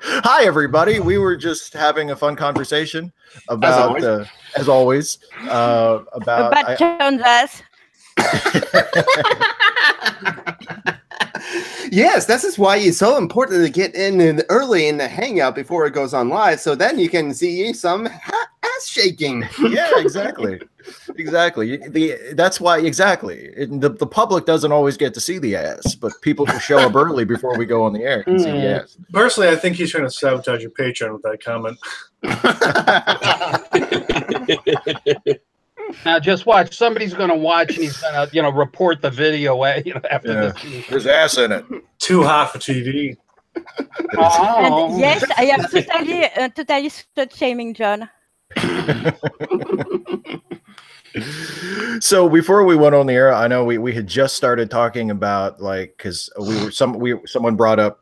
Hi, everybody. We were just having a fun conversation about, as always, about Kansas. Yes, this is why it's so important to get in early in the Hangout before it goes on live, so then you can see some ass shaking. Yeah, exactly. That's why the public doesn't always get to see the ass, but people will show up early before we go on the air and see the ass. Personally, I think he's trying to sabotage your Patreon with that comment. Now just watch. Somebody's going to watch, and he's going to, report the video. After this, there's ass in it. Too hot for TV. And yes, I am totally slut shaming John. So before we went on the air, I know we had just started talking about because someone brought up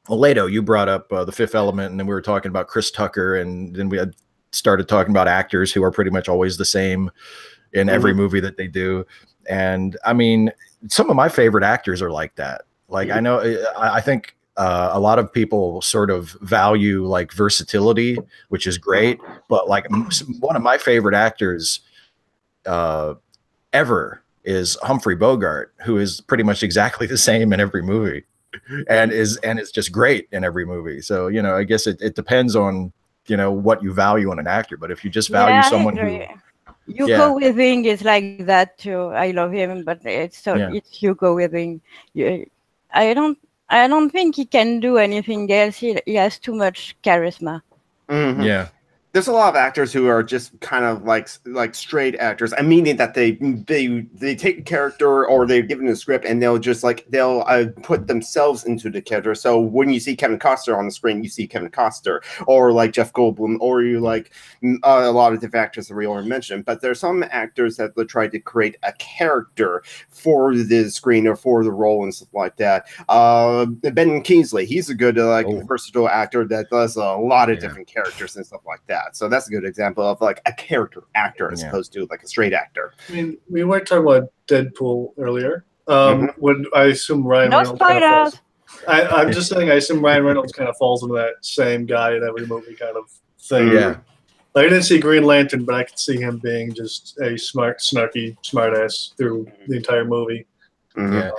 Leto, you brought up The Fifth Element, and then we were talking about Chris Tucker, and then we had started talking about actors who are pretty much always the same in every movie that they do. And I mean, some of my favorite actors are like that. I know, I think a lot of people sort of value versatility, which is great, but one of my favorite actors ever is Humphrey Bogart, who is pretty much exactly the same in every movie and is just great in every movie. So, I guess it depends on, what you value in an actor, but if you just value someone who Hugo Weaving is like that too. I love him, but it's Hugo Weaving. I don't think he can do anything else. He has too much charisma. Mm-hmm. Yeah. There's a lot of actors who are just kind of like straight actors. I mean that they take a character or they're given a script and they'll just they'll put themselves into the character. So when you see Kevin Costner on the screen, you see Kevin Costner, or Jeff Goldblum, or you a lot of different actors that we already mentioned. But there's some actors that try to create a character for the screen or for the role and stuff like that. Ben Kingsley, he's a good versatile actor that does a lot of different characters and stuff like that. So that's a good example of a character actor as opposed to a straight actor. I mean, we were talking about Deadpool earlier. When I assume Ryan Reynolds kind of falls. I'm just saying I assume Ryan Reynolds kind of falls into that same guy in every movie kind of thing. Yeah. I didn't see Green Lantern, but I could see him being just a snarky smartass through the entire movie. Yeah.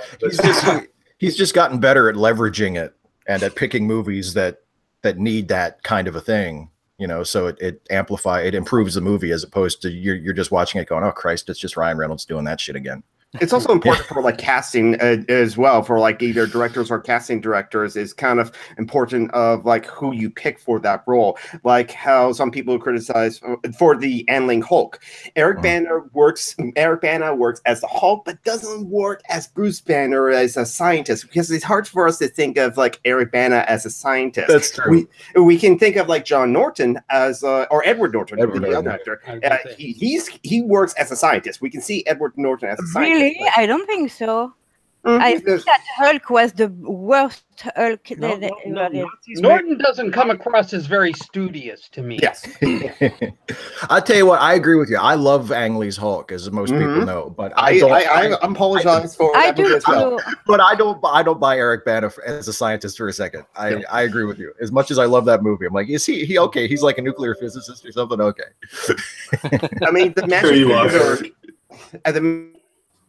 He's just gotten better at leveraging it and at picking movies that need that kind of a thing. So it improves the movie as opposed to you're just watching it going, oh Christ, it's just Ryan Reynolds doing that shit again. It's also important for casting as well, for either directors or casting directors is kind of important of who you pick for that role. How some people criticize for the Angling Hulk. Eric Bana works as the Hulk, but doesn't work as Bruce Banner as a scientist, because it's hard for us to think of Eric Bana as a scientist. That's true. We can think of John Norton as or Edward Norton, the other actor. He works as a scientist. We can see Edward Norton as a scientist. Really? I don't think so. I think that Hulk was the worst Hulk. Norton doesn't come across as very studious to me. Yes. I'll tell you what, I agree with you. I love Ang Lee's Hulk, as most people know, but I apologize for that movie as well. But I don't buy Eric Bana as a scientist for a second. I agree with you. As much as I love that movie, I'm like, is he okay? He's like a nuclear physicist or something. Okay. I mean, the magic at the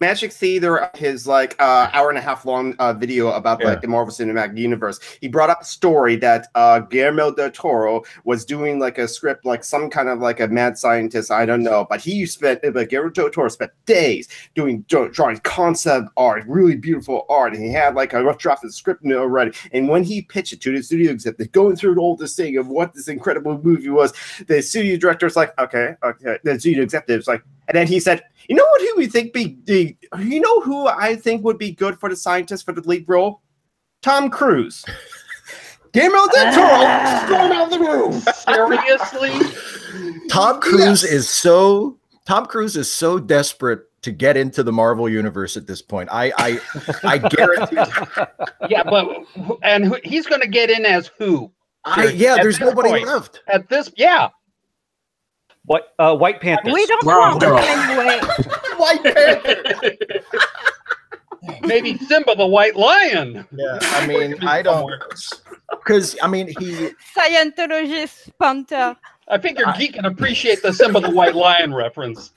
Magic Theater, his hour and a half long video about the Marvel Cinematic Universe, he brought up a story that Guillermo del Toro was doing a script, some kind of a mad scientist, I don't know, but Guillermo del Toro spent days drawing concept art, really beautiful art, and he had a rough draft of the script already. And when he pitched it to the studio executive, going through all this thing of what this incredible movie was, the studio director's okay. The studio executive's and then he said, you know what? Who I think would be good for the scientist for the lead role? Tom Cruise. Guillermo del Toro going out of the room. Seriously? Tom Cruise is so desperate to get into the Marvel universe at this point. I guarantee. Yeah, he's going to get in as who? There's nobody left at this. What? White Panther. We don't want the same way. White Panther. Maybe Simba the White Lion. Yeah, I mean, I don't. because I mean he Scientologist banter. I figure Geek can appreciate the Simba the White Lion reference.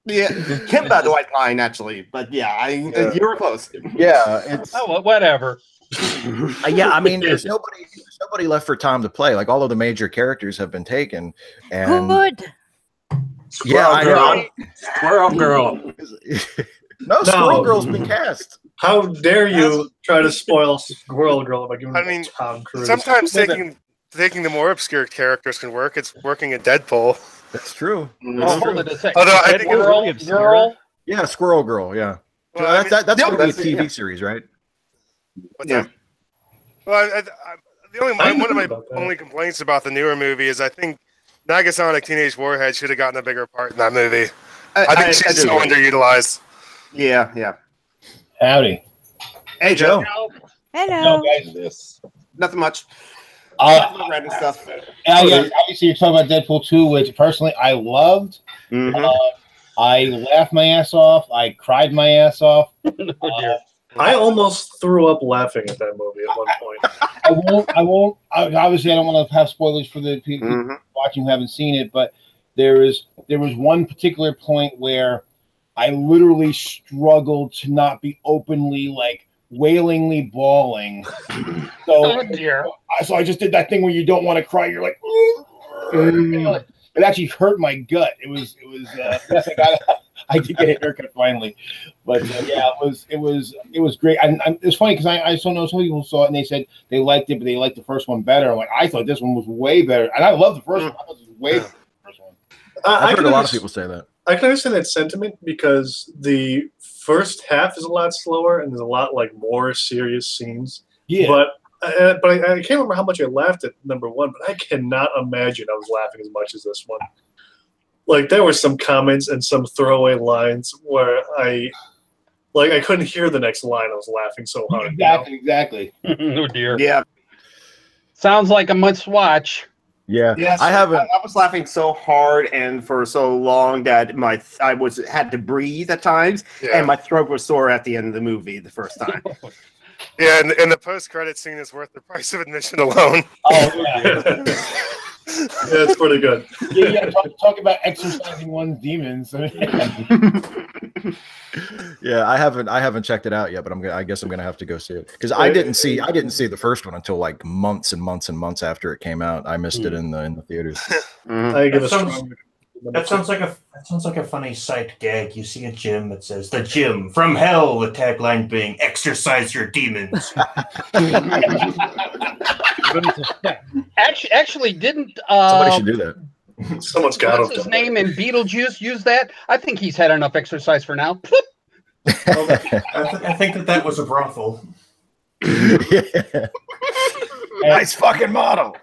Yeah, Kimba the White Lion, actually. But yeah, you were close. Yeah, it's whatever. Yeah, I mean, there's nobody left for Tom to play. Like all of the major characters have been taken. And Good. Squirrel Girl. Squirrel Girl. No, Squirrel Girl's been cast. How dare you try to spoil Squirrel Girl by giving it to Tom Cruise? Sometimes taking the more obscure characters can work. It's working in Deadpool. That's true. Oh, hold it a second. Although I think Girl. Yeah, Squirrel Girl. Yeah, well, that's going to be a TV yeah. series, right? Yeah. Well, one of my only complaints about the newer movie is I think Nagasonic Teenage Warhead should have gotten a bigger part in that movie. I think she's so underutilized. Yeah. Howdy. Hey, Joe. Hello. Guys. Nothing much. Random stuff. Obviously, you're talking about Deadpool 2, which personally I loved. I laughed my ass off. I cried my ass off. I almost threw up laughing at that movie at one point. I won't. Obviously, I don't want to have spoilers for the people watching who haven't seen it, but there was one particular point where I literally struggled to not be openly, like, wailingly bawling. So, so I just did that thing where you don't want to cry. You're like, it actually hurt my gut. It was. Yes, I did get a haircut finally, but yeah, it was great. And it's funny because I saw some people saw it and they said they liked it, but they liked the first one better. I'm like, I thought this one was way better, and I love the first one. I thought it was way better than the first one. I've heard a lot of people say that. I can understand that sentiment because the first half is a lot slower and there's a lot like more serious scenes. Yeah, but I can't remember how much I laughed at number one, but I cannot imagine I was laughing as much as this one. Like there were some comments and some throwaway lines where I couldn't hear the next line. I was laughing so hard. Exactly. Oh dear. Yeah. Sounds like a must watch. Yeah. Yes, I was laughing so hard and for so long that I had to breathe at times, and my throat was sore at the end of the movie the first time. Yeah, and the post-credit scene is worth the price of admission alone. Oh yeah. Yeah, it's pretty good. Yeah, talk about exercising one's demons. Yeah, I haven't checked it out yet, but I guess I'm gonna have to go see it because I didn't see the first one until like months and months and months after it came out. I missed it in the theaters. That sounds like a funny sight gag. You see a gym that says "The Gym from Hell," the tagline being "Exercise your demons." Actually, didn't somebody should do that? Someone's got what's his name in Beetlejuice use that? I think he's had enough exercise for now. I think that was a brothel. Yeah. Nice fucking model.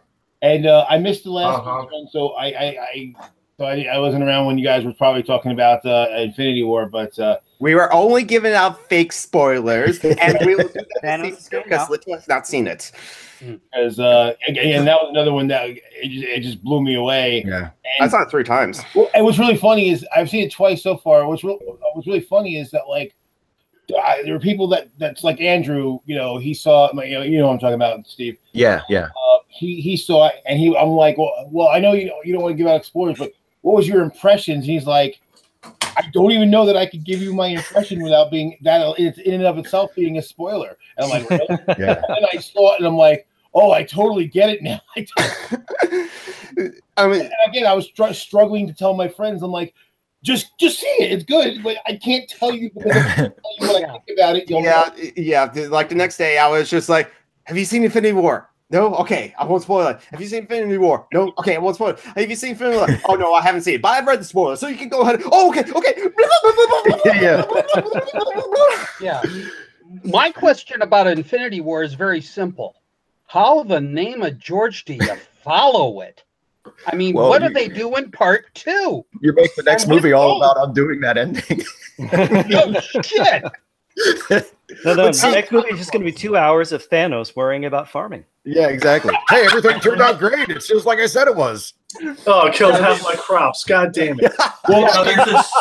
And I missed the last one, so I wasn't around when you guys were probably talking about Infinity War, but we were only giving out fake spoilers, and we will do that because Little has not seen it. Because again, that was another one that it just blew me away. Yeah, I saw it 3 times. Well, and what's really funny is I've seen it twice so far. What's really funny is that like there are people that's like Andrew. You know, he saw you know what I'm talking about, Steve. Yeah. He saw it, and I'm like, well, I know you don't want to give out spoilers, but what was your impressions? And he's like, I don't even know that I could give you my impression without being that it's in and of itself being a spoiler. And I'm like, really? Yeah. And I saw it, and I'm like, oh, I totally get it now. I mean, and again, I was struggling to tell my friends. I'm like, just see it. It's good, but I can't tell you because if I tell you what I think about it. Yeah. Like the next day, I was just like, "Have you seen Infinity War?" No? Okay, I won't spoil it. Have you seen Infinity War? No? Okay, I won't spoil it. Have you seen Infinity War? Oh, no, I haven't seen it, but I've read the spoilers, so you can go ahead. Oh, okay. Yeah. My question about Infinity War is very simple. How the name of George do you follow it? I mean, what do they do in part 2? You make the next movie all about undoing that ending. No shit. No, the next movie is just going to be 2 hours of Thanos worrying about farming. Yeah, exactly. Hey, everything turned out great. It's just like I said it was. Oh, killed half my crops. God damn it. Well, there's this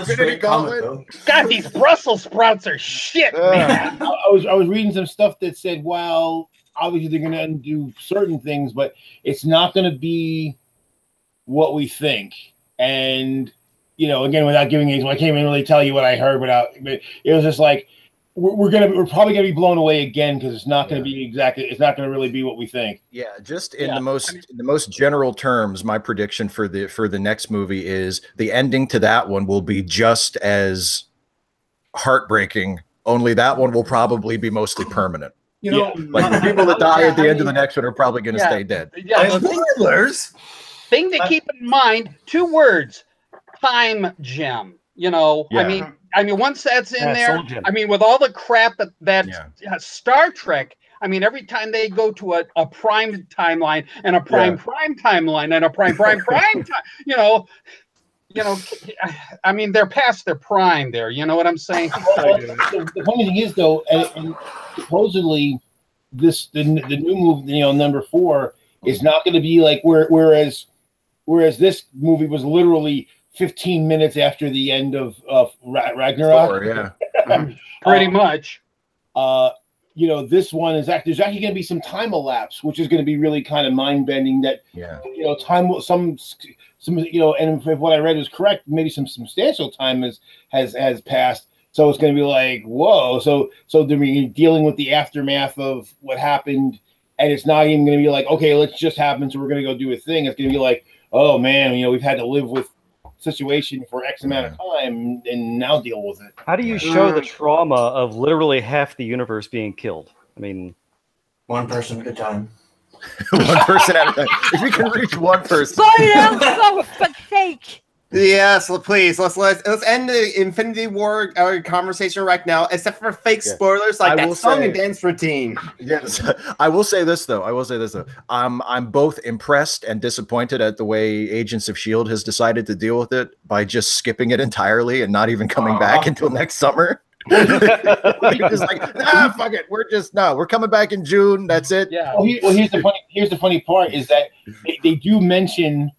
Infinity Gauntlet. God, these Brussels sprouts are shit, man. I was reading some stuff that said, well, obviously they're going to undo certain things, but it's not going to be what we think. And again, without giving age, I can't even really tell you what I heard but it was just like we're probably gonna be blown away again because it's not going to be it's not going to really be what we think. Yeah, just in the most general terms, my prediction for the next movie is the ending to that one will be just as heartbreaking, only that one will probably be mostly permanent. Like the people that die at the end of the next one are probably going to stay dead. Spoilers. Thing to keep in mind, 2 words: time gem. I mean, once that's in there, I mean, with all the crap that Star Trek, I mean, every time they go to a prime timeline and a prime timeline and a prime time, I mean, they're past their prime there. You know what I'm saying? The funny thing is, though, and supposedly the new movie, number 4, is not going to be like whereas this movie was literally 15 minutes after the end of Ragnarok. Pretty much. This one is there's actually going to be some time elapse, which is going to be really kind of mind bending. That time some and if what I read is correct, maybe some substantial time has passed. So it's going to be like, whoa. So they're dealing with the aftermath of what happened, and it's not even going to be like, okay, let's just happen. So we're going to go do a thing. It's going to be like, oh man, we've had to live with situation for X amount of time and now deal with it. How do you show the trauma of literally half the universe being killed? I mean, one person at a time. One person at a time. If we can reach one person. For fuck's sake. Yes, please. Let's end the Infinity War conversation right now, except for fake spoilers like that song and dance routine. Yes, I will say this though. I'm both impressed and disappointed at the way Agents of S.H.I.E.L.D. has decided to deal with it by just skipping it entirely and not even coming back until next summer. Just like, fuck it. We're coming back in June. That's it. Yeah. Well, here's the funny part is that they do mention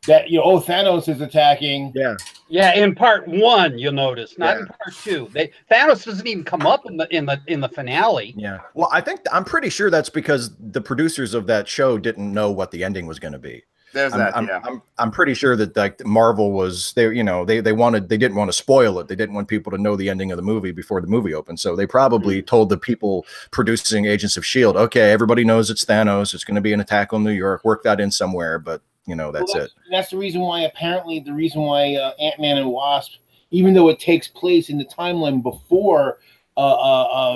that Thanos is attacking. Yeah. In part 1, you'll notice, not in part 2. Thanos doesn't even come up in the finale. Yeah. Well, I'm pretty sure that's because the producers of that show didn't know what the ending was going to be. I'm pretty sure that like Marvel was they didn't want to spoil it. They didn't want people to know the ending of the movie before the movie opened. So they probably told the people producing Agents of S.H.I.E.L.D., okay, everybody knows it's Thanos. It's going to be an attack on New York. Work that in somewhere, but that's it. That's the reason why Ant-Man and Wasp, even though it takes place in the timeline before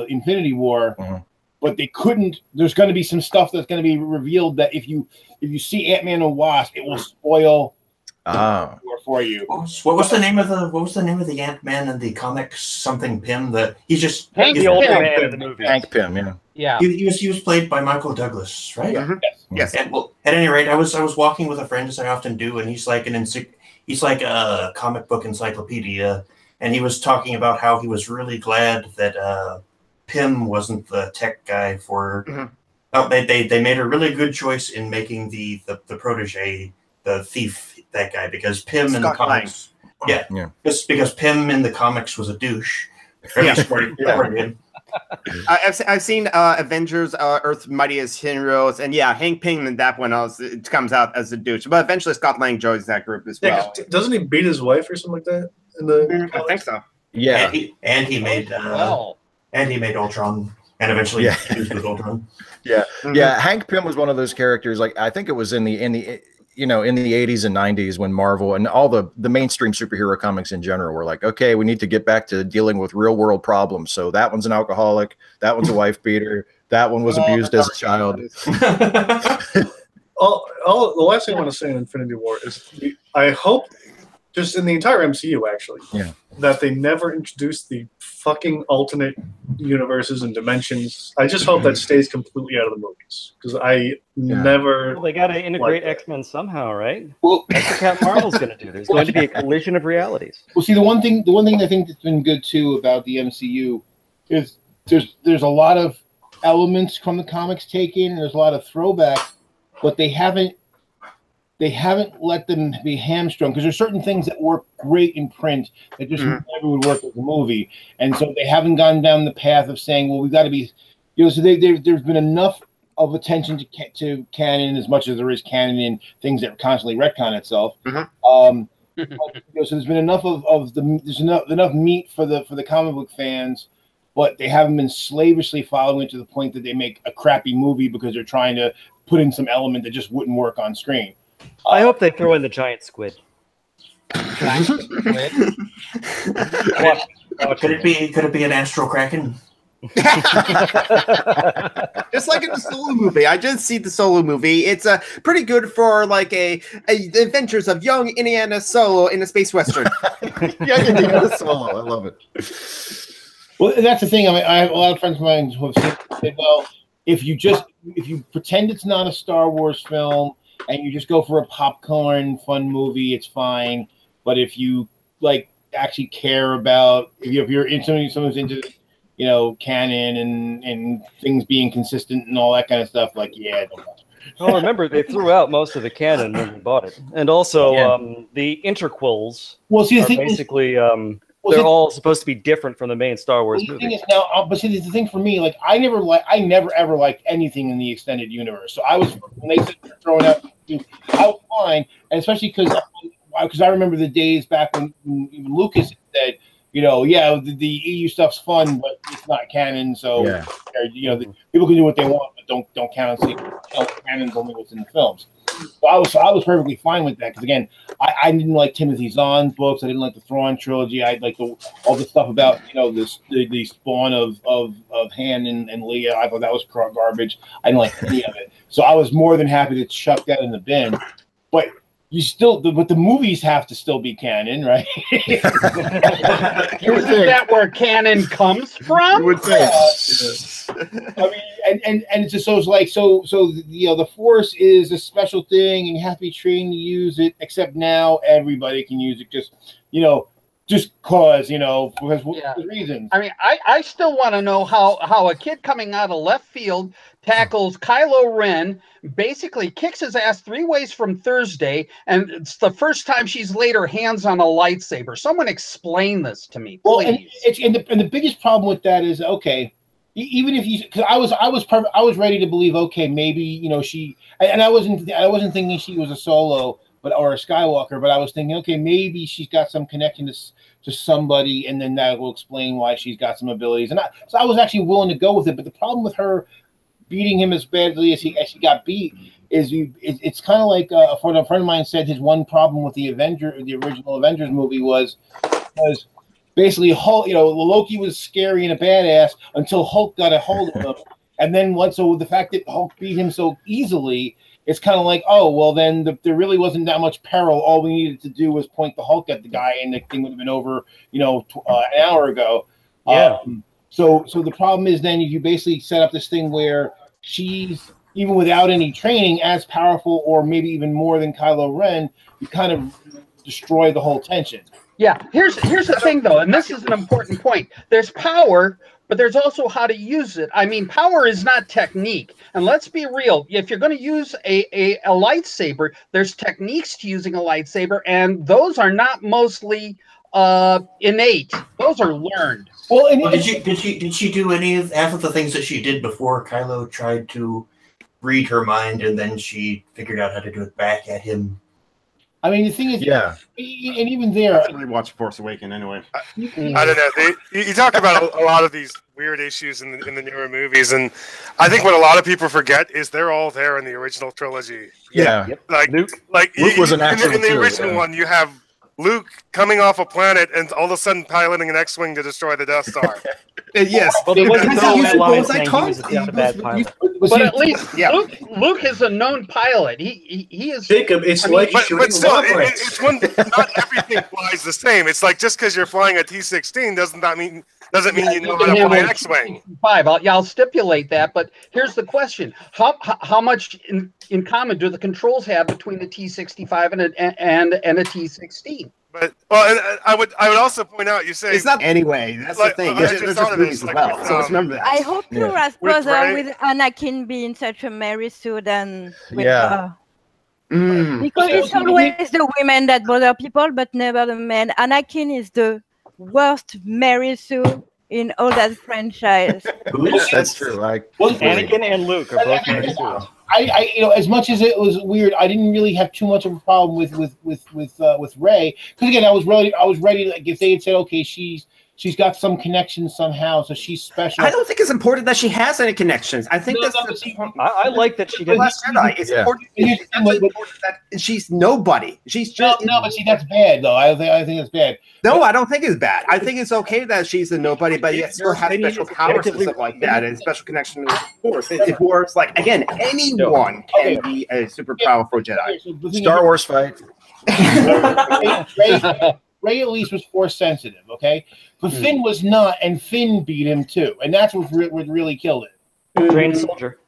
Infinity War, but they couldn't. There's going to be some stuff that's going to be revealed that if you see Ant-Man and Wasp, it will spoil for you. What was the name of the Ant-Man in the comics? Something Pym. He's just the old man in the movie. Hank Pym. Yeah. He was played by Michael Douglas, right? Yes. And, at any rate, I was walking with a friend, as I often do, and he's like a comic book encyclopedia, and he was talking about how he was really glad that Pym wasn't the tech guy for. Oh, they made a really good choice in making the protege, the thief, that guy, because Pym in the comics, because Pym in the comics was a douche. I've seen Avengers, Earth's Mightiest Heroes, and Hank Pym in that one it comes out as a douche, but eventually Scott Lang joins that group as well. Doesn't he beat his wife or something like that? I think so. Yeah, and he made Ultron, and eventually used with Ultron. Hank Pym was one of those characters. Like I think it was in the 80s and 90s when Marvel and all the mainstream superhero comics in general were like, okay, we need to get back to dealing with real world problems. So that one's an alcoholic, that one's a wife beater, that one was abused as a child. The last thing I want to say in Infinity War is I hope, just in the entire MCU actually, that they never introduce the fucking alternate universes and dimensions. I just hope that stays completely out of the movies because I never. Well, they got to integrate X-Men somehow, right? Well, that's what Captain Marvel's going to do. There's going to be a collision of realities. Well, see, the one thing I think that's been good too about the MCU is there's a lot of elements from the comics taken. There's a lot of throwbacks, but they haven't let them be hamstrung because there's certain things that work great in print that just never would work as a movie, and so they haven't gone down the path of saying, well, we've got to be, so there's been enough of attention to canon as much as there is canon in things that constantly retcon itself. But, so there's been enough there's enough meat for the comic book fans, but they haven't been slavishly following it to the point that they make a crappy movie because they're trying to put in some element that just wouldn't work on screen. I hope they throw in the giant squid. Giant squid? Could it be an astral kraken? Just like in the Solo movie. I did see the Solo movie. It's pretty good for like the adventures of young Indiana Solo in a space western. Young Indiana Solo, I love it. Well, that's the thing. I mean, I have a lot of friends of mine who have said, well, if you pretend it's not a Star Wars film and you just go for a popcorn fun movie, it's fine. But if you like actually care about if you're into someone's into canon and things being consistent and all that kind of stuff, like, yeah, don't bother. Well, remember, they threw out most of the canon when we bought it. And also, the interquels are basically, they're all supposed to be different from the main Star Wars movie. But see, the thing for me, like, I never ever liked anything in the extended universe. So when they said throwing out, I was fine, and especially because I remember the days back when even Lucas said, the EU stuff's fun, but it's not canon. So people can do what they want, but don't count and see. Canon's only what's in the films. So I was perfectly fine with that because again, I didn't like Timothy Zahn's books. I didn't like the Thrawn trilogy. I like all the stuff about the spawn of Han and Leia. I thought that was garbage. I didn't like any of it. So I was more than happy to chuck that in the bin. But the movies have to still be canon, right? Isn't that where canon comes from? You would think. I mean, and it's just so the Force is a special thing, and you have to be trained to use it. Except now everybody can use it, just because for reasons. I mean, I still want to know how a kid coming out of left field tackles Kylo Ren, basically kicks his ass 3 ways from Thursday, and it's the first time she's laid her hands on a lightsaber. Someone explain this to me, please. Well, and the biggest problem with that is, okay, even if because I was ready to believe, okay, maybe she, and I wasn't thinking she was a Solo or a Skywalker, but I was thinking, okay, maybe she's got some connection to somebody, and then that will explain why she's got some abilities. And so I was actually willing to go with it. But the problem with her beating him as badly as she got beat is it's kind of like a friend of mine said his one problem with the original Avengers movie was basically Hulk. Loki was scary and a badass until Hulk got a hold of him, and then the fact that Hulk beat him so easily, it's kind of like, oh well, then there really wasn't that much peril. All we needed to do was point the Hulk at the guy, and the thing would have been over, an hour ago. Yeah. So the problem is then you basically set up this thing where she's, even without any training, as powerful or maybe even more than Kylo Ren. You kind of destroy the whole tension. Yeah, here's the thing though, and this is an important point. There's power, but there's also how to use it. I mean, power is not technique. And let's be real, if you're going to use a lightsaber, there's techniques to using a lightsaber, and those are not mostly innate. Those are learned. Well, did she do any of half of the things that she did before Kylo tried to read her mind, and then she figured out how to do it back at him? I mean, the thing is, and even there, I watch Force Awakens anyway. I don't know. You talk about a lot of these weird issues in the newer movies, and I think what a lot of people forget is they're all there in the original trilogy. Yeah, like Luke was an actual in the original one. You have Luke coming off a planet and all of a sudden piloting an X-wing to destroy the Death Star. Yes. Well, there wasn't that line saying he was a bad pilot. But at least Luke is a known pilot. He is. Jacob, it's but still, it's one. Not everything flies the same. It's like just because you're flying a T-16 doesn't mean you know how to fly an X-wing. I'll stipulate that. But here's the question: how much in common do the controls have between a T-65 and a T-16? But I would also point out, you say it's not anyway. That's the thing. There's just movies as well. So let's remember that. I hope you're as brother with Anakin being such a Mary Sue than with her. Because it's always the women that bother people, but never the men. Anakin is the worst Mary Sue in all that franchise. That's true. Anakin and Luke are both married too. You know, as much as it was weird, I didn't really have too much of a problem with Rey, because again, I was ready. Like, if they had said, okay, she's got some connection somehow, so she's special. I don't think it's important that she has any connections. I think I like that she did. Last Jedi. It's important. It's important that she's nobody. She's just no, but see, that's bad though. I think it's bad. No, I don't think it's bad. I think it's okay that she's a nobody, but yet still has special powers and stuff like that, and special connection with the Force. It works like, again, anyone can be a super powerful Jedi. Star Wars fight. Rey at least was Force sensitive, okay? But Finn was not, and Finn beat him too, and that's what really killed it. Trained soldier.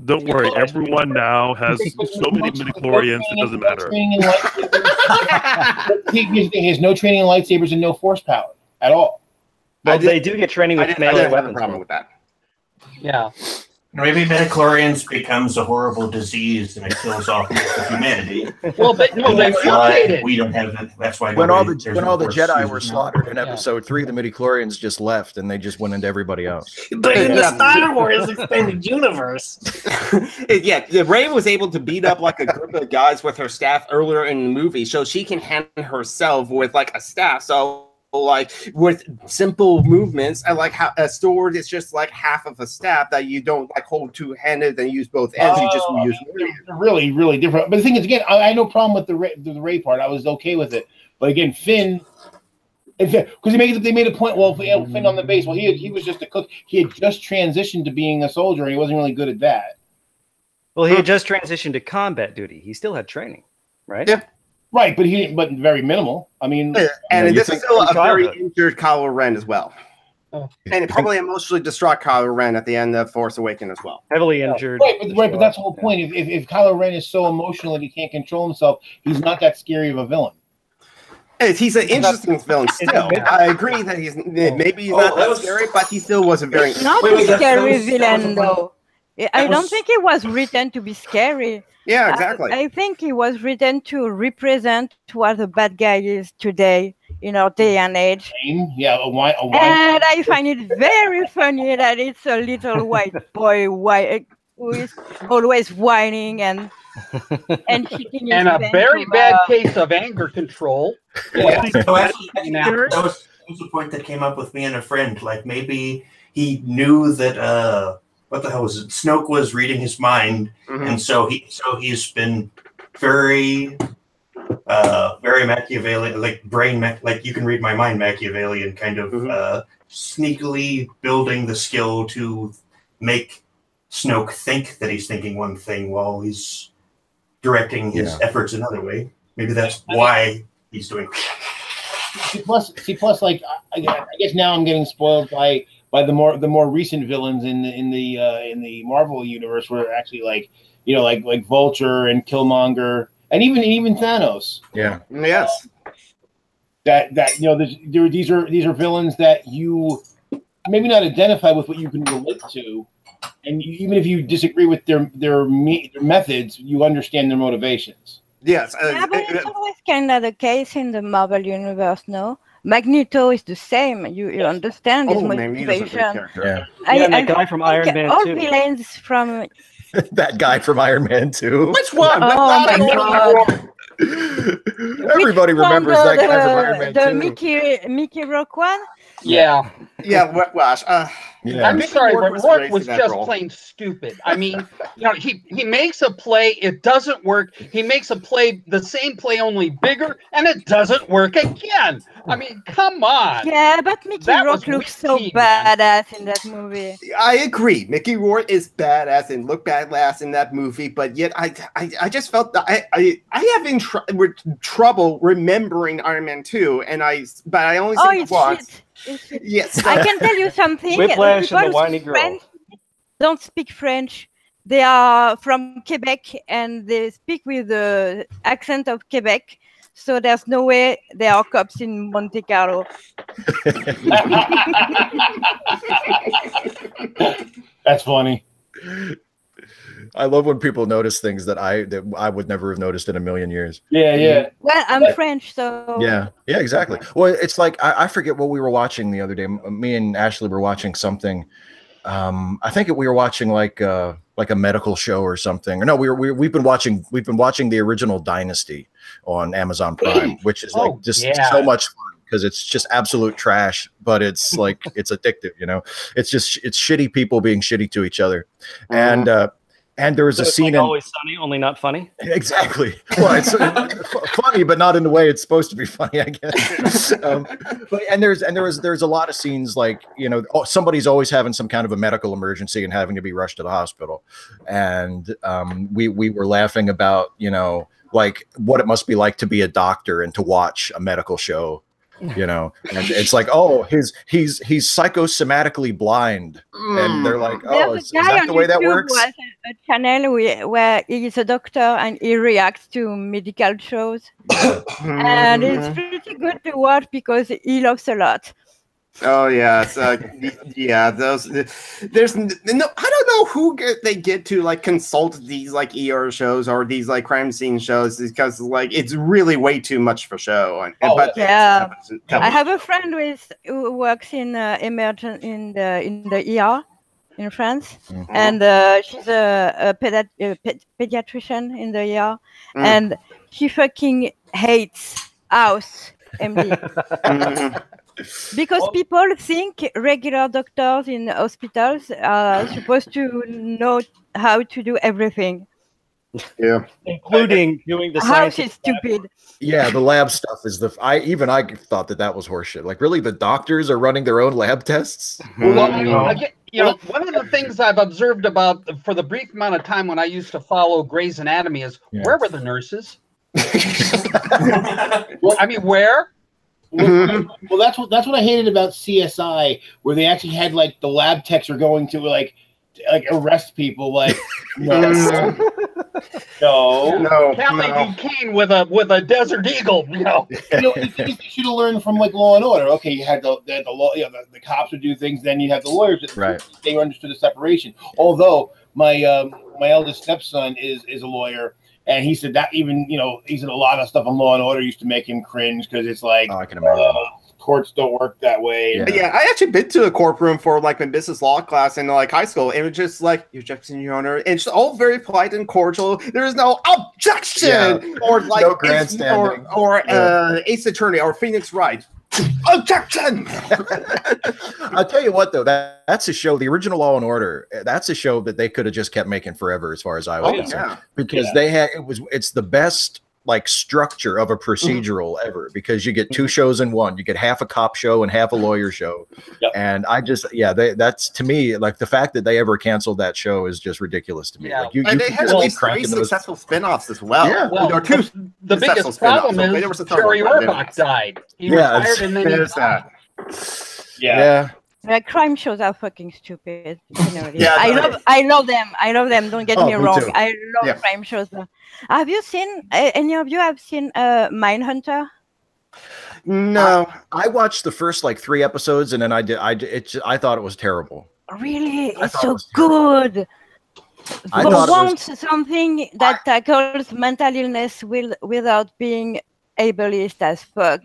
Don't worry, everyone now has so many midichlorians, it doesn't matter. He has no training in lightsabers and no Force power at all. Well, they do get training with melee weapons. I have a problem with that. Yeah. Maybe midichlorians becomes a horrible disease and it kills off humanity. Well, but no, they mutated. We don't have that. That's why when all the Jedi were slaughtered in Episode 3, the midichlorians just left and they just went into everybody else. But in the Star Wars extended universe, yeah, Rey was able to beat up like a group of guys with her staff earlier in the movie, so she can handle herself with like a staff. So, like, with simple movements, and like how a sword is just like half of a staff that you don't like hold two-handed and use both ends. You just use really different. But the thing is, again, I had no problem with the Rey part. I was okay with it. But again, Finn, because they made a point. Well, Finn on the base. Well, he was just a cook. He had just transitioned to being a soldier, and he wasn't really good at that. Well, he had just transitioned to combat duty. He still had training, right? Yeah. Right, but very minimal. I mean, and this is still a very injured Kylo Ren as well, and probably emotionally distraught Kylo Ren at the end of Force Awakens as well. Heavily injured. Right, but that's the whole point. If Kylo Ren is so emotional that he can't control himself, he's not that scary of a villain. He's an interesting villain still. I agree that maybe he's not that scary, but he still was a very not a scary villain though. I don't think he was written to be scary. Yeah, exactly. I think he was written to represent what the bad guy is today in our day and age. Yeah, a wine. And I find it very funny that it's a little white boy who is always whining and shaking his and a very bad case of anger control. Yeah. So actually, that was a point that came up with me and a friend. Like, maybe he knew that what the hell was it? Snoke was reading his mind, and so he's been very Machiavellian, like you can read my mind, Machiavellian, kind of sneakily building the skill to make Snoke think that he's thinking one thing while he's directing his efforts another way. Maybe that's why he's doing. Plus, like I guess now I'm getting spoiled by the more recent villains in the Marvel universe, where actually like Vulture and Killmonger and even Thanos. Yeah. Yes. That these are villains that you maybe not identify with, but you can relate to, and even if you disagree with their methods, you understand their motivations. Yes. Yeah, but it's always kind of the case in the Marvel universe, no? Magneto is the same. You understand his motivation. Yeah. And that guy from Iron Man 2. All villains from that guy from Iron Man 2. Which one? Oh my God. Everybody remembers that guy from Iron Man 2. The Mickey Rourke one? Yeah. Yeah, Whiplash. I'm sorry, but Rourke was just plain stupid. I mean, he makes a play, it doesn't work. He makes a play, the same play, only bigger, and it doesn't work again. I mean, come on. Yeah, but Mickey Rourke looks so badass in that movie. I agree. Mickey Rourke is badass and looked badass in that movie, but yet I just felt that I having trouble remembering Iron Man 2, but I only seen it once. Yes. I can tell you something. Whiplash and the whiny girl. French don't speak French. They are from Quebec and they speak with the accent of Quebec. So there's no way there are cops in Monte Carlo. That's funny. I love when people notice things that I would never have noticed in a million years. Yeah, yeah. Well, I'm French, so yeah, exactly. Well, it's like I forget what we were watching the other day. Me and Ashley were watching something. I think we were watching like a medical show or something. Or no, we've been watching the original Dynasty on Amazon Prime, which is like so much fun because it's just absolute trash, but it's like it's addictive. It's shitty people being shitty to each other, and there was a scene like in Always Sunny, only not funny. Exactly. Well, it's funny, but not in the way it's supposed to be funny, I guess. There's a lot of scenes like somebody's always having some kind of a medical emergency and having to be rushed to the hospital, and we were laughing about like what it must be like to be a doctor and to watch a medical show. And it's like, oh, he's psychosomatically blind, and they're like, oh, is that the way that works? Was a channel where he's a doctor and he reacts to medical shows, and it's pretty good to watch because he laughs a lot. Oh yeah, those. There's no. I don't know who they get to like consult these like ER shows or these like crime scene shows because like it's really way too much for show. I have a friend who works in emergent in the ER in France, and she's a pediatrician in the ER, and she fucking hates House MD. Because people think regular doctors in hospitals are supposed to know how to do everything. Yeah, including doing the House is stupid. Yeah, the lab stuff is I thought that was horseshit. Like, really, the doctors are running their own lab tests? Well, again, one of the things I've observed about for the brief amount of time when I used to follow Grey's Anatomy is where were the nurses? Well, I mean, where? Well, that's what I hated about CSI, where they actually had like the lab techs are going to like arrest people. Like, no. Callie Duquesne with a Desert Eagle. You should have learned from like Law and Order. Okay, you had the law, the cops would do things, then you have the lawyers. Right. They understood the separation. Although my eldest stepson is a lawyer. And he said that even, he said a lot of stuff on Law and Order used to make him cringe because it's like, I can imagine. Courts don't work that way. Yeah, I actually been to a courtroom for like my business law class in like high school. It was just like, your objection, Your Honor. And it's all very polite and cordial. There is no objection or like no grandstanding or Ace Attorney or Phoenix Wright. Objection! I'll tell you what, though, that's a show. The original Law and Order. That's a show that they could have just kept making forever, as far as I was concerned, because it's the best like structure of a procedural ever, because you get two shows in one. You get half a cop show and half a lawyer show, and I just that's to me like the fact that they ever canceled that show is just ridiculous to me. Like and they had at least 3 successful spin-offs as well. Yeah, well, the biggest problem is Terry Orbach died. He retired and then he died. Yeah. Like crime shows are fucking stupid. I love them. Don't get me wrong. Too. I love crime shows. Have you seen any of you have seen Mindhunter? No, I watched the first like 3 episodes and then I thought it was terrible. Really, it's so good. For once, something that tackles mental illness without being ableist as fuck.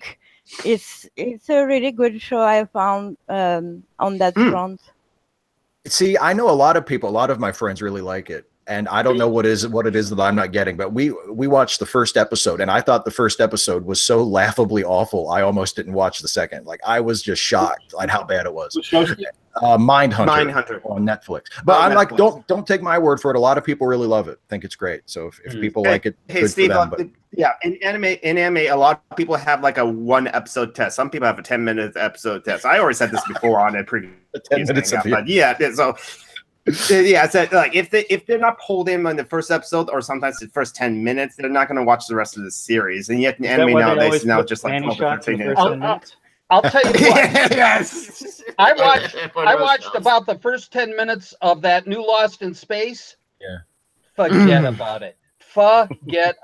It's a really good show I found on that front. See, I know a lot of my friends really like it, and I don't know what it is that I'm not getting. But we watched the first episode, and I thought the first episode was so laughably awful. I almost didn't watch the second. Like I was just shocked at how bad it was. Mindhunter on Netflix. But I'm like, don't take my word for it. A lot of people really love it. Think it's great. So if people like it, good Steve, for them. But in anime, a lot of people have like a 1 episode test. Some people have a 10-minute episode test. I already said this before on a previous 10 minutes but so like if they're not pulled in on the first episode or sometimes the first 10 minutes, they're not going to watch the rest of the series. And yet in anime nowadays now just like 12 or 13 minutes. I'll tell you what. Yes. I watched about the first 10 minutes of that new Lost in Space. Yeah. Forget about it. It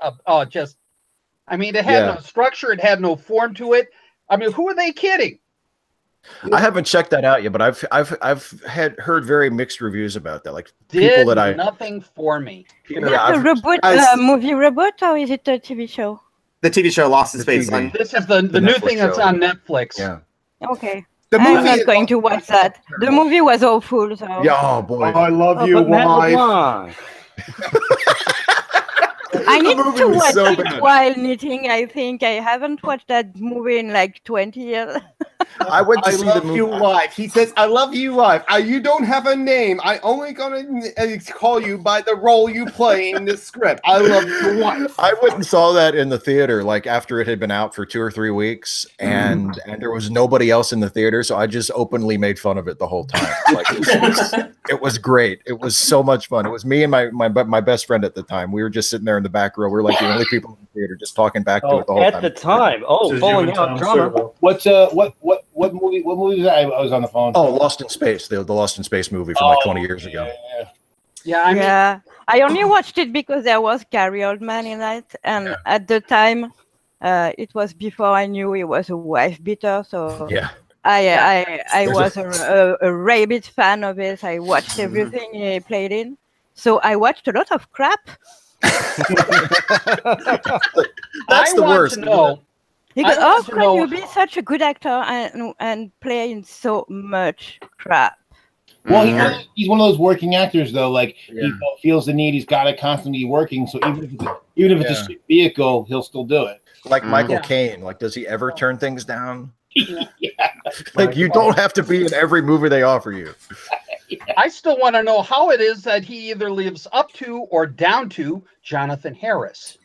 had no structure. It had no form to it. I mean, who are they kidding? I haven't checked that out yet, but I've heard very mixed reviews about that. Like Did people that nothing for me. Is that a reboot, movie reboot, or is it a TV show? The TV show Lost in Space. This is the new thing that's on Netflix. Yeah. Okay. The movie I'm not going to watch that. The movie was awful. So. Yeah, oh boy. I love you, wife. I need to watch it while knitting. I think I haven't watched that movie in like 20 years. I went to see the movie. You, wife. He says, "I love you, wife. You don't have a name. I only gonna call you by the role you play in the script. I love your wife." I went and saw that in the theater, like after it had been out for 2 or 3 weeks, and there was nobody else in the theater, so I just openly made fun of it the whole time. Like it was great. It was so much fun. It was me and my best friend at the time. We were just sitting there in the back row. We were like the only people in the theater, just talking back to it the whole time. At the time, falling out drama. What movie was that? I was on the phone. Oh, Lost in Space, the Lost in Space movie from like 20 years ago. Yeah, I only watched it because there was Gary Oldman in it, and at the time, it was before I knew he was a wife beater. So yeah, I was a rabid fan of his. I watched everything he played in. So I watched a lot of crap. That's the worst. Because how can you be such a good actor and play in so much crap? Well, he's one of those working actors, though. Like he feels the need; he's got to constantly be working. So even if it's a shit vehicle, he'll still do it. Like Michael Caine. Like, does he ever turn things down? Like, you don't have to be in every movie they offer you. I still want to know how it is that he either lives up to or down to Jonathan Harris.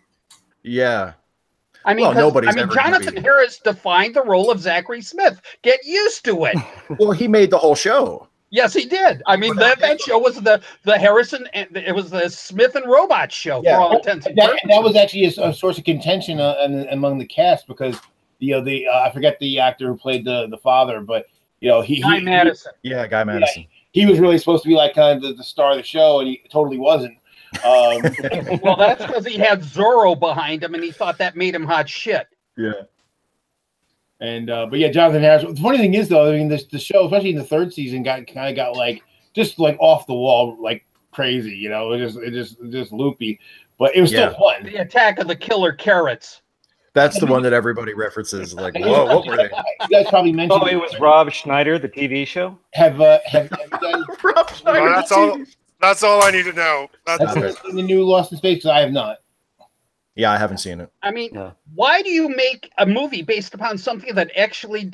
Yeah. I mean, Jonathan Harris defined the role of Zachary Smith. Get used to it. Well, he made the whole show. Yes, he did. I mean, that show was the Harrison, it was the Smith and Robot show for all intents and purposes. That was actually a source of contention among the cast because I forget the actor who played the father, but Guy Madison. Guy Madison. He was really supposed to be like kind of the star of the show, and he totally wasn't. Well, that's because he had Zorro behind him, and he thought that made him hot shit. Yeah. And but yeah, Jonathan Harris. The funny thing is, though, I mean, the show, especially in the third season, got like just like off the wall, like crazy. It just loopy, but it was still fun. The Attack of the Killer Carrots. That's the one that everybody references. Like, whoa, what were they? You guys probably mentioned. Oh, it was Rob Schneider, the TV show. Have Rob Schneider? That's all I need to know. That's in the new Lost in Space. I have not. Yeah, I haven't seen it. I mean, why do you make a movie based upon something that actually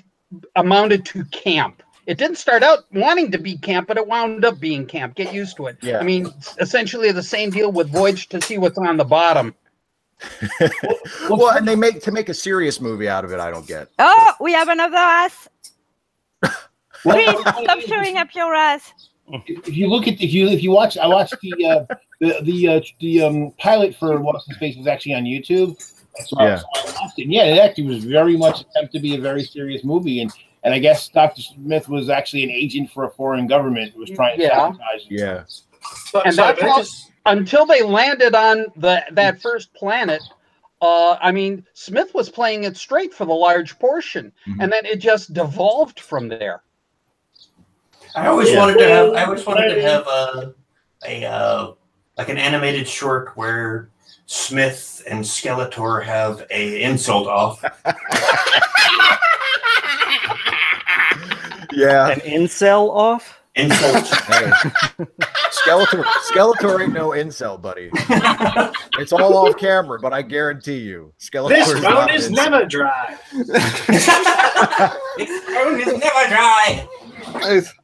amounted to camp? It didn't start out wanting to be camp, but it wound up being camp. Get used to it. Yeah. I mean, essentially the same deal with Voyage to See What's on the Bottom. Well, and they make a serious movie out of it. I don't get. Oh, we have another ass. Please stop showing up your ass. If you look at if you watch, I watched the pilot for Lost in Space was actually on YouTube. So I watched it. Yeah, it actually was very much attempt to be a very serious movie, and I guess Dr. Smith was actually an agent for a foreign government who was trying to sabotage it. Yeah. And that's how, until they landed on that first planet, I mean, Smith was playing it straight for the large portion, and then it just devolved from there. I always wanted to have a like an animated short where Smith and Skeletor have a insult off. Yeah. An incel off? Insult. Hey. Skeletor ain't no incel, buddy. It's all off camera, but I guarantee you, Skeletor. This phone is never dry. This phone is never dry.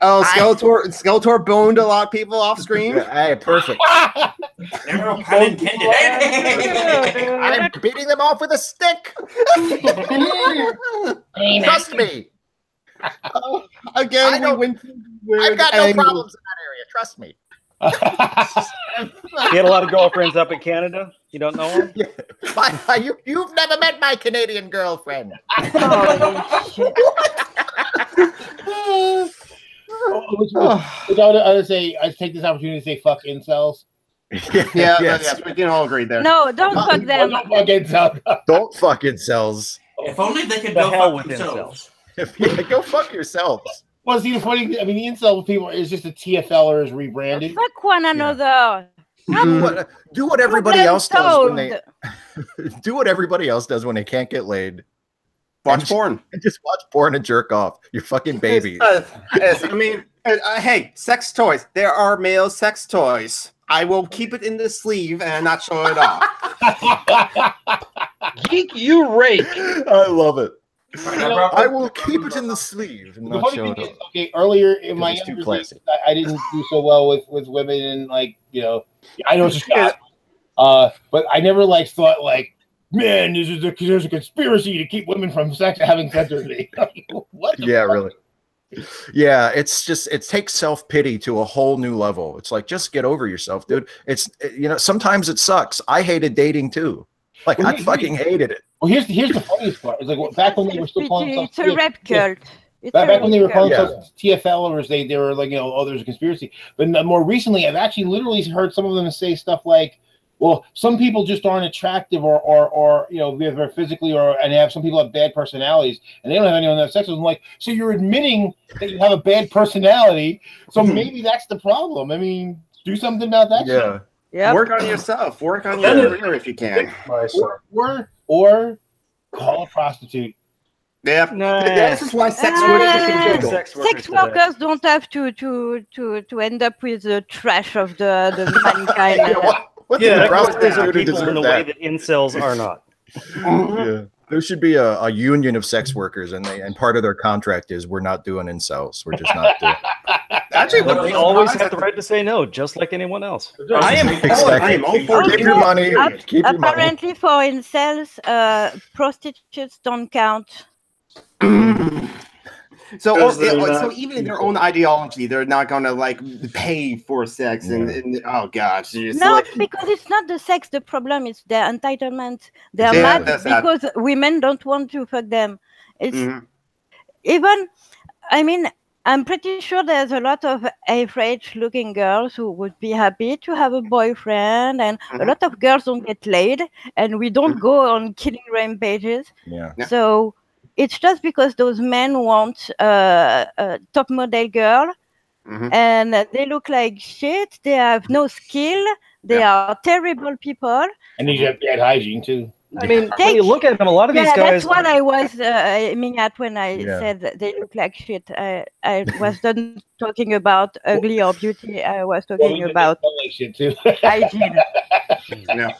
Skeletor boned a lot of people off screen. Hey, perfect. No pun intended. I'm beating them off with a stick. Trust me. Again, I've got no problems in that area. Trust me. He had a lot of girlfriends up in Canada. You don't know him? Yeah. You've never met my Canadian girlfriend. I take this opportunity to say fuck incels. Yes, we can all agree there. No, don't fuck them. Don't fuck incels. If only they could go fuck themselves. Yeah, go fuck yourselves. Well, see, the funny, I mean, the incel people is just a TFLer is rebranded. Fuck one another. Do what everybody else does when they do what everybody else does when they can't get laid. Watch porn. And just watch porn and jerk off. You're fucking babies. I mean, hey, sex toys. There are male sex toys. I will keep it in the sleeve and not show it off. Geek, you rake. I love it. I will keep it in the sleeve and not show it off. Okay, earlier in my younger days, I didn't do so well with women, and like, you know, I know it's a shot. But I never like thought like, man, there's a conspiracy to keep women from having sex with me. What? Yeah, really. Yeah, it's just, it takes self-pity to a whole new level. It's like, just get over yourself, dude. It's, you know, sometimes it sucks. I hated dating too. Like, I fucking hated it. Well, here's the funniest part. It's like back when they were still calling it's a rap cult. Back when they were calling TFLers, they were like, you know, oh, there's a conspiracy. But more recently, I've actually literally heard some of them say stuff like, well, some people just aren't attractive or you know, they're physically and have some people have bad personalities and they don't have anyone that have sex with them. Like, so you're admitting that you have a bad personality. So maybe that's the problem. I mean, do something about that. Yeah. Yeah. Work on yourself. Work on your career if you can. Or call a prostitute. Yeah. No. This is why sex workers don't have to end up with the trash of the mankind. Prostitutes are people in the way that incels are not. Yeah. There should be a union of sex workers, and part of their contract is we're not doing incels. We're just not doing it. Actually, but they always have the right to say no, just like anyone else. I am all for keep your money. Apparently, for incels, prostitutes don't count. So even in their own ideology, they're not gonna like pay for sex and oh gosh. No, because it's not the sex. The problem is their entitlement. They're mad because women don't want to fuck them. It's even. I mean, I'm pretty sure there's a lot of average-looking girls who would be happy to have a boyfriend, and a lot of girls don't get laid, and we don't go on killing rampages. Yeah. So. It's just because those men want a top model girl, and they look like shit. They have no skill. They are terrible people. And they have bad hygiene too. I mean, when you look at them, a lot of these guys. That's what I was aiming at when I said that they look like shit. I was not talking about ugly or beauty. I was talking about shit too. hygiene. Yeah.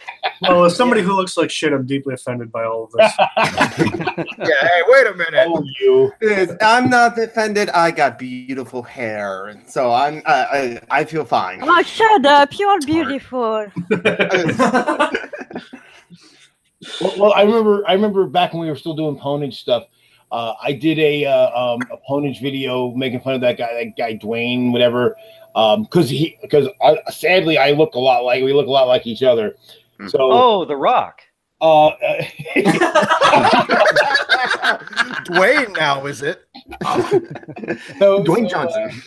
Well, as somebody who looks like shit, I'm deeply offended by all of this. Yeah, hey, wait a minute. Oh, you. I'm not offended. I got beautiful hair, so I feel fine. Oh, shut up! You're beautiful. Well, I remember back when we were still doing ponage stuff. I did a ponage video making fun of that guy Dwayne, whatever. Because sadly we look a lot like each other. So The Rock. Dwayne now, is it? Dwayne Johnson.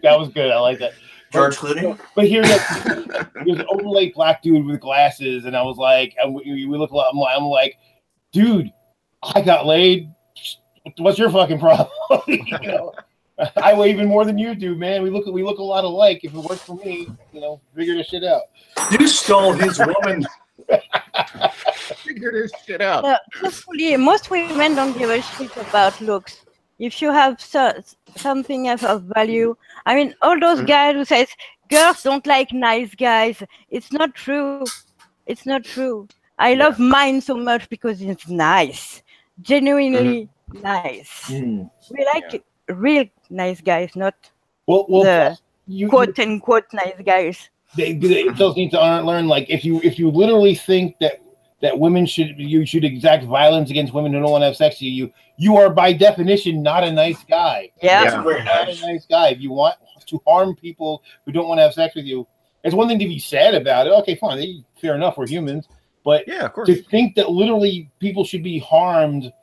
That was good. I like that. George Clooney. But here's an overweight black dude with glasses, and I was like, and we look a lot. I'm like, dude, I got laid. What's your fucking problem? You know, I weigh even more than you do, man. We look a lot alike. If it works for me, you know, figure this shit out. You stole his woman. Figure this shit out. Truthfully, most women don't give a shit about looks. If you have something of value, I mean, all those guys who says girls don't like nice guys, it's not true. It's not true. I love mine so much because it's nice, genuinely nice. We like real nice guys, not the quote unquote nice guys. They still need to learn, like, if you literally think that women should exact violence against women who don't want to have sex with you, you are by definition not a nice guy. Yeah. You're not a nice guy. If you want to harm people who don't want to have sex with you, it's one thing to be sad about it. Okay, fine, fair enough, we're humans. But yeah, of course. To think that literally people should be harmed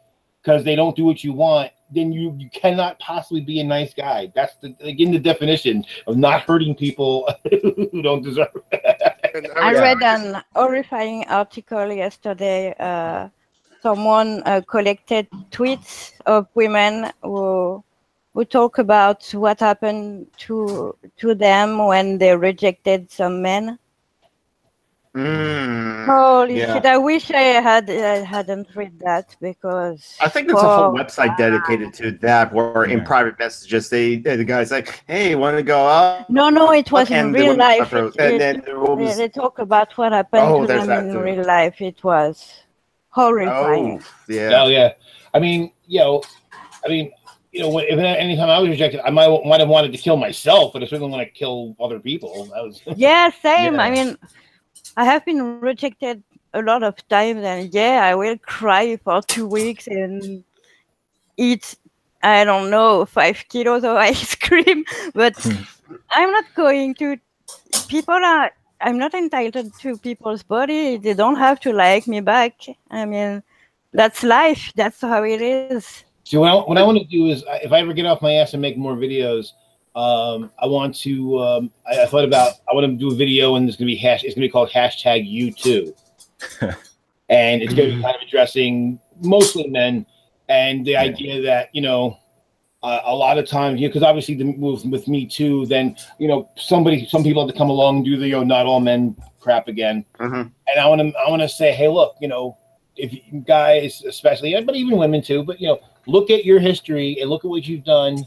because they don't do what you want, then you cannot possibly be a nice guy. That's the definition of not hurting people who don't deserve it. I read an horrifying article yesterday someone collected tweets of women who talk about what happened to them when they rejected some men. Holy shit! I wish I hadn't read that, because I think there's a whole website dedicated to that, where in private messages the guy's like, "Hey, want to go up?" No, it was in real life. They talk about what happened to them in real life. It was horrifying. Yeah. I mean, if anytime I was rejected, I might have wanted to kill myself, but I certainly want to kill other people. That was same. Yeah. I mean, I have been rejected a lot of times, and I will cry for 2 weeks and eat, I don't know, 5 kilos of ice cream. But I'm not going to. I'm not entitled to people's body. They don't have to like me back. I mean, that's life. That's how it is. So what I want to do is, if I ever get off my ass and make more videos, I want to. I thought about. I want to do a video, and it's going to be called #You2, and it's going to be kind of addressing mostly men, and the idea that a lot of times, because obviously the move with Me Too, then some people have to come along and do the not all men crap again, and I want to say, hey, look, if you guys, especially, but even women too, but look at your history and look at what you've done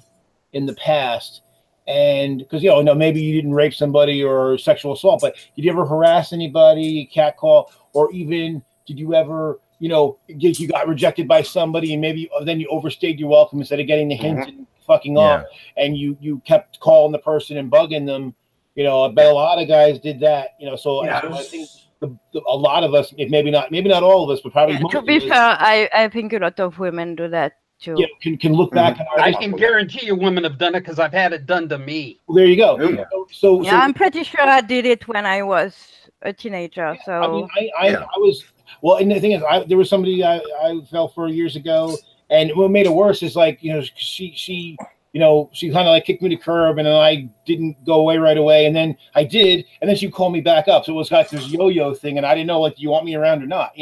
in the past. And because maybe you didn't rape somebody or sexual assault, but did you ever harass anybody, catcall, or even did you ever you got rejected by somebody and maybe then you overstayed your welcome instead of getting the hint and fucking off, and you kept calling the person and bugging them. I bet a lot of guys did that. So I think a lot of us, if maybe not all of us, but probably most to be fair, I think a lot of women do that too. Yeah, can look back. I can guarantee you women have done it, because I've had it done to me. Well, there you go. So I'm pretty sure I did it when I was a teenager. So I mean, I was. Well, and the thing is, there was somebody I fell for years ago, and what made it worse is like she kind of like kicked me to the curb, and then I didn't go away right away, and then I did, and then she called me back up. So it was like this yo-yo thing, and I didn't know, like, do you want me around or not?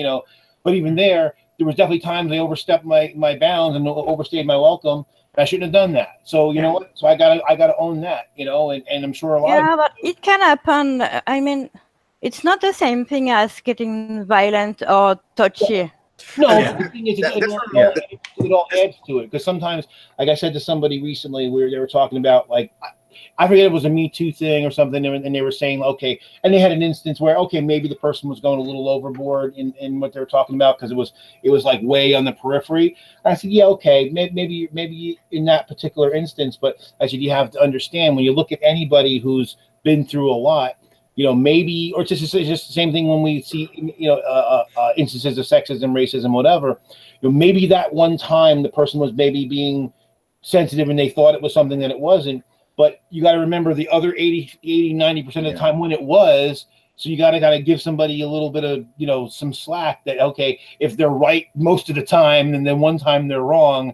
But even there was definitely times I overstepped my bounds and overstayed my welcome. I shouldn't have done that. So you know what? So I gotta own that. And I'm sure a lot. Yeah, but it can happen. I mean, it's not the same thing as getting violent or touchy. No, the thing is, it all adds to it, because sometimes, like I said to somebody recently, where they were talking about, like, I forget, it was a Me Too thing or something, and they were saying, okay, and they had an instance where, okay, maybe the person was going a little overboard in what they were talking about, because it was like way on the periphery. And I said, yeah, okay, maybe in that particular instance, but I said, you have to understand, when you look at anybody who's been through a lot, maybe, or it's just the same thing when we see, instances of sexism, racism, whatever. Maybe that one time the person was maybe being sensitive and they thought it was something that it wasn't. But you got to remember the other 90% of the time when it was. So you got to give somebody a little bit of, some slack that, okay, if they're right most of the time and then one time they're wrong,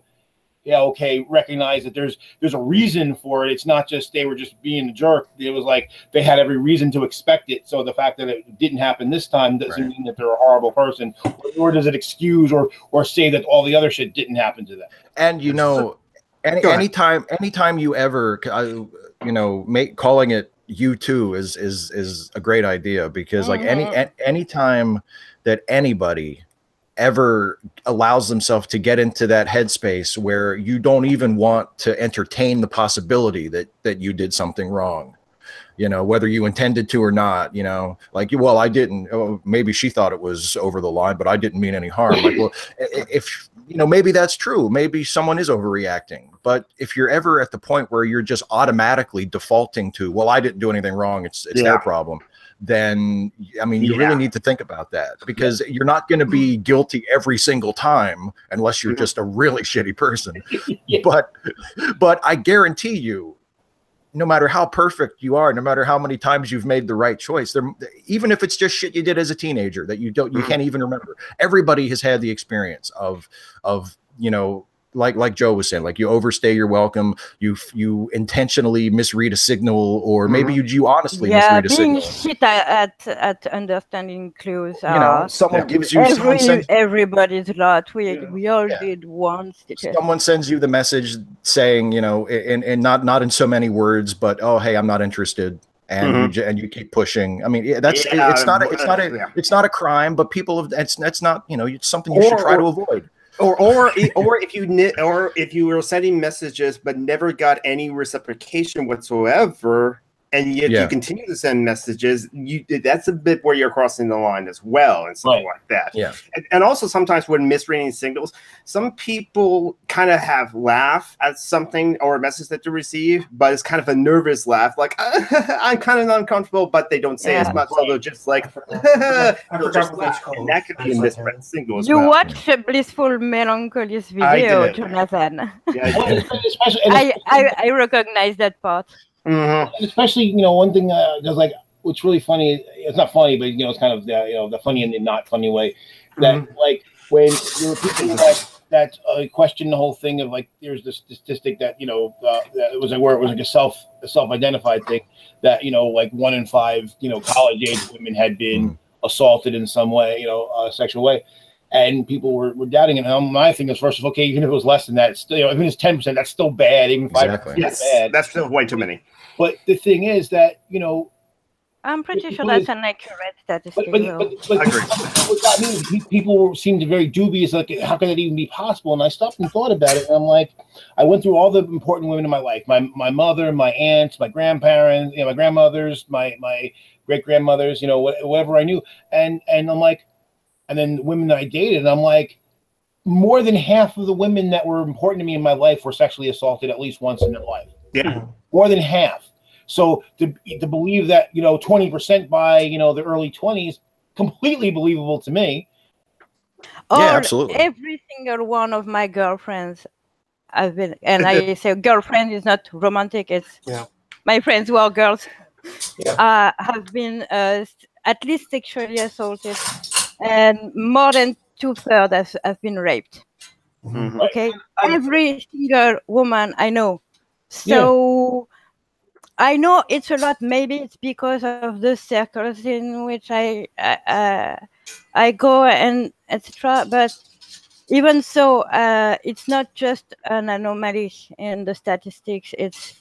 okay, recognize that there's a reason for it. It's not just they were just being a jerk. It was like they had every reason to expect it. So the fact that it didn't happen this time doesn't mean that they're a horrible person, or does it excuse or say that all the other shit didn't happen to them. And anytime you ever calling it You2 is a great idea, because like anytime that anybody ever allows themselves to get into that headspace where you don't even want to entertain the possibility that you did something wrong, whether you intended to or not, like, well, I didn't, maybe she thought it was over the line, but I didn't mean any harm. Like, well, if, maybe that's true. Maybe someone is overreacting, but if you're ever at the point where you're just automatically defaulting to, well, I didn't do anything wrong, it's their problem, then, I mean, you really need to think about that, because you're not going to be guilty every single time unless you're just a really shitty person. But I guarantee you, no matter how perfect you are, no matter how many times you've made the right choice, even if it's just shit you did as a teenager that you can't even remember, everybody has had the experience of like Joe was saying, like you overstay your welcome, you intentionally misread a signal, or maybe you honestly misread a signal. Being shit at understanding clues. Someone gives you everybody's lot. We all did once. Someone sends you the message saying, and not in so many words, but oh hey, I'm not interested. And you keep pushing. I mean, it's not a crime, but people have it's not it's something you should try to avoid. Or if you were sending messages but never got any reciprocation whatsoever, and yet you continue to send messages, that's a bit where you're crossing the line as well, and stuff like that. Yeah, and also sometimes when misreading signals, some people kind of laugh at something or a message that they receive, but it's kind of a nervous laugh, like I'm kind of uncomfortable, but they don't say as much. So they're just like, and that could be a misread signal as well. You watched a Blissful Melancholy's video, Jonathan. I recognize that part. And especially, one thing there's like what's really funny. It's not funny, but it's kind of the funny and the not funny way. That like when there were people that question the whole thing of like there's this statistic that that it was like where it was like a self-identified thing that like 1 in 5 college age women had been assaulted in some way, a sexual way. And people were doubting it. And my thing is, first of all, okay, even if it was less than that, it's still, even if it's 10%, that's still bad. Even 5%, yes, bad. That's still way too many. But the thing is that I'm pretty sure that's an accurate statistic. But what that means, people seem to very dubious. Like, how can that even be possible? And I stopped and thought about it. And I'm like, I went through all the important women in my life: my mother, my aunts, my grandparents, my grandmothers, my great grandmothers. Whatever I knew. And I'm like. And then women that I dated, and I'm like, more than half of the women that were important to me in my life were sexually assaulted at least once in their life. Yeah, more than half. So to believe that 20% by the early 20s, completely believable to me. Yeah, absolutely. Every single one of my girlfriends have been, and I say girlfriend is not romantic. It's my friends who are girls have been at least sexually assaulted. And more than 2/3 have been raped. Okay, every single woman I know. So I know it's a lot. Maybe it's because of the circles in which I go and etc. But even so, it's not just an anomaly in the statistics. It's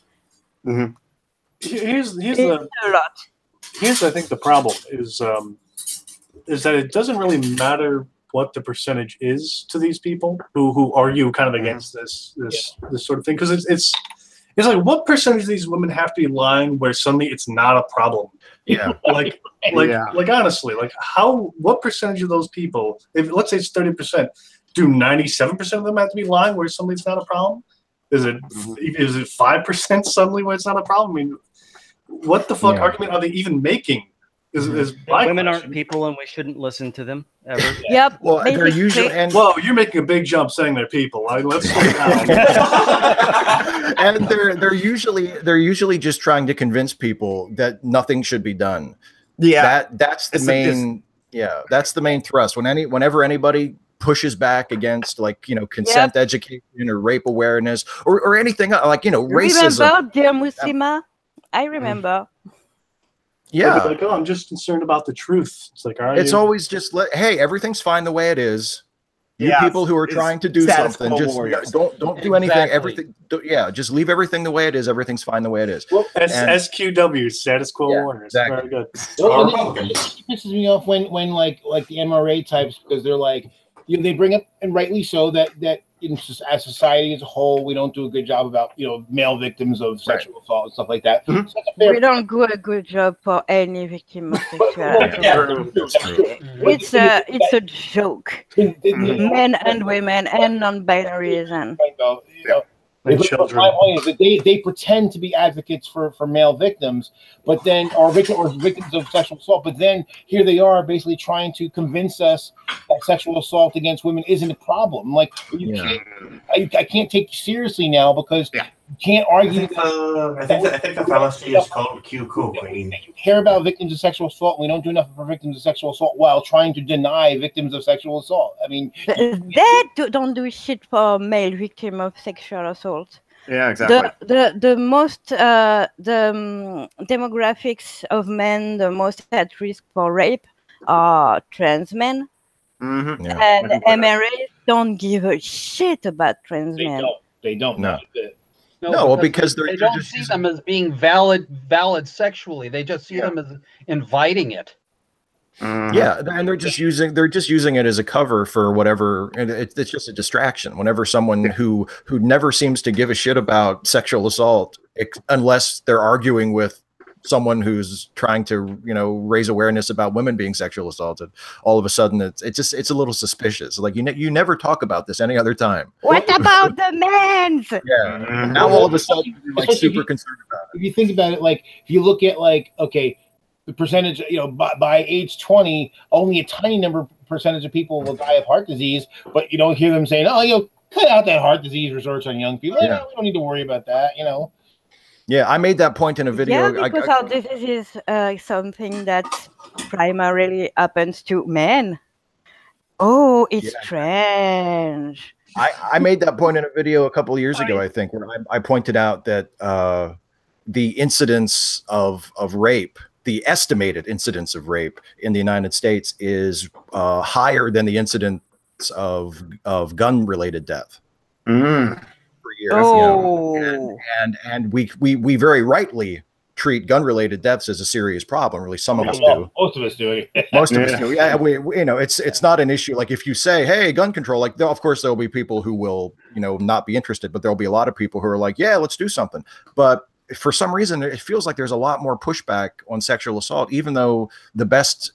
here's a lot. Here's I think the problem is that it doesn't really matter what the percentage is to these people who argue kind of against this sort of thing, because it's like, what percentage of these women have to be lying where suddenly it's not a problem? Yeah, like honestly, like what percentage of those people, if let's say it's 30%, do 97% of them have to be lying where suddenly it's not a problem? Is it 5% suddenly where it's not a problem? I mean, what the fuck argument are they even making? Women aren't people, and we shouldn't listen to them ever. Yep. Well, they're usually. Well, you're making a big jump saying they're people. Let's slow down. And they're usually just trying to convince people that nothing should be done. Yeah, that's the main. That's the main thrust. Whenever anybody pushes back against consent education or rape awareness or anything like racism. Remember, dear Muslima? I remember. Yeah, like, I'm just concerned about the truth. It's like, it's always just hey, everything's fine the way it is. You people who are trying to do something, just don't do anything. Everything, just leave everything the way it is. Everything's fine the way it is. Well, SQW, status quo warners. Exactly. Very good. It pisses me off when like the MRA types, because they're like, they bring up, and rightly so, that as society as a whole, we don't do a good job about male victims of sexual assault and stuff like that. We don't do a good job for any victim of sexual assault. It's a joke. Men and women and non-binaries and children. My point is that they pretend to be advocates for male victims, but then or victims of sexual assault, but then here they are basically trying to convince us sexual assault against women isn't a problem. Like I can't take you seriously now because you can't argue. I think the fallacy is called Queen. We care about victims of sexual assault. We don't do enough for victims of sexual assault while trying to deny victims of sexual assault. I mean, they don't do shit for male victim of sexual assault. Yeah, exactly. The most demographics of men the most at risk for rape are trans men, Mm-hmm. and MRAs don't give a shit about trans men. They don't. No, because they don't see them as being valid sexually. They just see them as inviting it. Yeah, and they're just using it as a cover for whatever, and it's just a distraction. Whenever someone who never seems to give a shit about sexual assault, unless they're arguing with someone who's trying to raise awareness about women being sexually assaulted, all of a sudden it's a little suspicious. Like you never talk about this any other time. What about the men? Yeah, now all of a sudden you're like super concerned about it. If you think about it, like if you look at the percentage, by age 20, only a tiny percentage of people will die of heart disease, but you don't hear them saying, cut out that heart disease research on young people. Yeah. We don't need to worry about that, Yeah, I made that point in a video. Yeah, because our disease is something that primarily happens to men. Oh, it's strange. I made that point in a video a couple of years ago, I think, where I pointed out that the incidence of rape, the estimated incidence of rape in the United States is higher than the incidence of gun-related death. Per year. And we very rightly treat gun-related deaths as a serious problem. Really, some of us do. Most of us do. Most of us do. Yeah, we it's not an issue. Like if you say, "Hey, gun control," like of course there'll be people who will not be interested, but there'll be a lot of people who are like, "Yeah, let's do something." But for some reason, it feels like there's a lot more pushback on sexual assault, even though the best,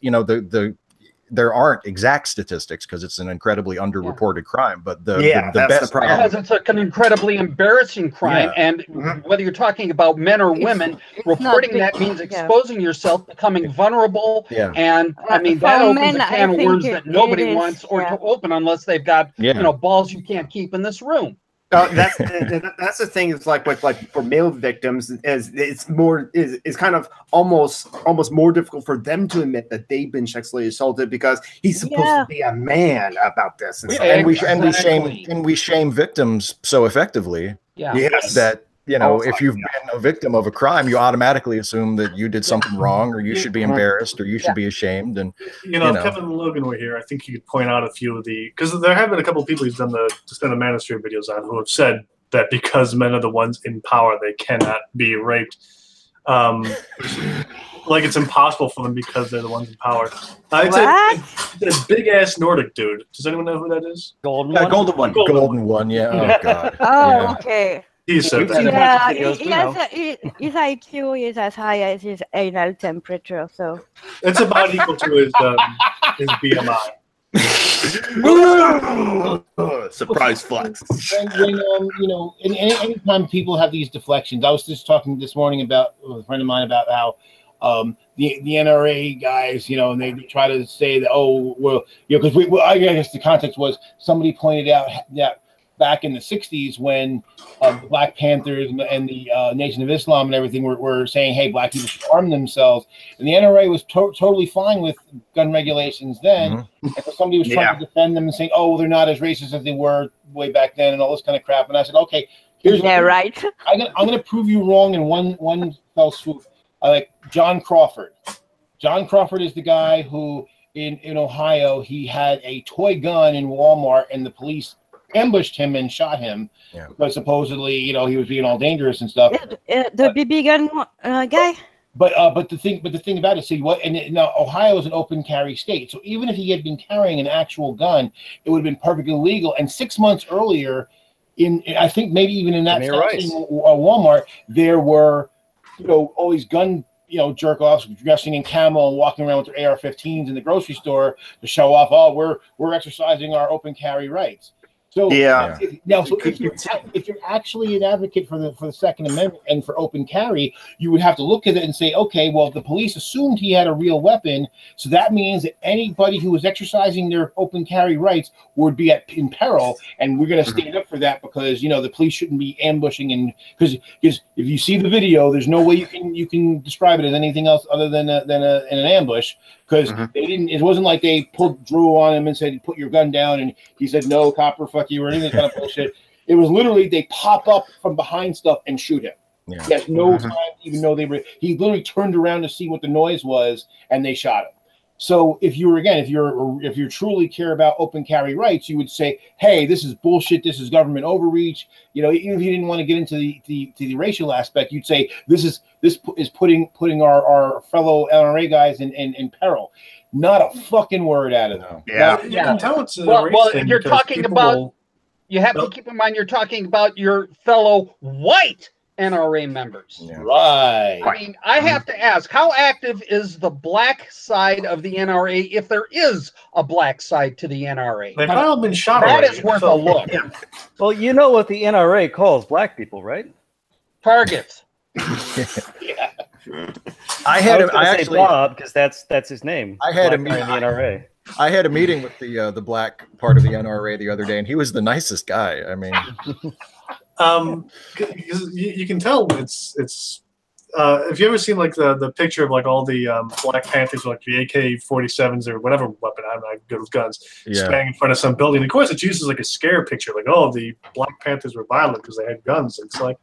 there aren't exact statistics because it's an incredibly underreported crime. But the best because it's an incredibly embarrassing crime, and whether you're talking about men or women, reporting that means exposing yourself, becoming vulnerable, and I mean that opens a can of worms that nobody wants or to open unless they've got balls you can't keep in this room. That's the thing. It's like for male victims, it's kind of almost more difficult for them to admit that they've been sexually assaulted because he's supposed to be a man about this. And we shame victims so effectively. That if you've been a victim of a crime, you automatically assume that you did something wrong, or you should be embarrassed, or you should be ashamed. And if Kevin and Logan were here, I think you could point out a few of because there have been a couple of people who've done the manosphere videos on who have said that because men are the ones in power, they cannot be raped. Like it's impossible for them because they're the ones in power. It's a big ass Nordic dude. Does anyone know who that is? Golden one. Yeah. Oh god. Okay. He said his IQ is as high as his anal temperature, so it's about equal to his BMI. Surprise flex. And anytime people have these deflections, I was just talking this morning with a friend of mine about how the NRA guys, and they try to say that, because I guess the context was somebody pointed out that back in the 60s when the Black Panthers and the Nation of Islam and everything were saying, hey, black people should arm themselves. And the NRA was totally fine with gun regulations then. And so somebody was trying to defend them and saying, they're not as racist as they were way back then and all this kind of crap. And I said, okay, right. I'm going to prove you wrong in one fell swoop. Like John Crawford. John Crawford is the guy who in Ohio, he had a toy gun in Walmart and the police ambushed him and shot him, but supposedly, he was being all dangerous and stuff. The BB gun guy. But the thing about it, now Ohio is an open carry state, so even if he had been carrying an actual gun, it would have been perfectly legal. And 6 months earlier, I think maybe even in that Walmart, there were all these gun jerk offs dressing in camo and walking around with their AR-15s in the grocery store to show off, we're exercising our open carry rights. So yeah. If you're actually an advocate for the Second Amendment and for open carry, you would have to look at it and say, okay, well, the police assumed he had a real weapon, so that means that anybody who was exercising their open carry rights would be in peril, and we're going to stand up for that because the police shouldn't be ambushing, and because if you see the video, there's no way you can describe it as anything else other than an ambush. Because they didn't. It wasn't like they drew on him and said, "Put your gun down," and he said, "No, copper, fuck you," or anything kind of bullshit. It was literally they pop up from behind stuff and shoot him. Yeah. He has no time, even though he literally turned around to see what the noise was, and they shot him. So if you truly care about open carry rights, you would say, "Hey, this is bullshit. This is government overreach." Even if you didn't want to get into the racial aspect, you'd say this is putting our fellow NRA guys in peril. Not a fucking word out of them. Yeah, you can tell it's you're talking about. You have to keep in mind you're talking about your fellow white NRA members. Yeah. Right. I mean, I have to ask, how active is the black side of the NRA, if there is a black side to the NRA? They've all been shot. That is worth a look. Well, you know what the NRA calls black people, right? Targets. Yeah. I actually Bob, because that's his name. I had in the NRA. I had a meeting with the black part of the NRA the other day, and he was the nicest guy. I mean. You can tell it's if you ever seen like the picture of like all the Black Panthers, like the AK-47s or whatever weapon, I'm not good with guns, standing in front of some building. Of course, it's used as like a scare picture, like, oh, the Black Panthers were violent because they had guns. It's like,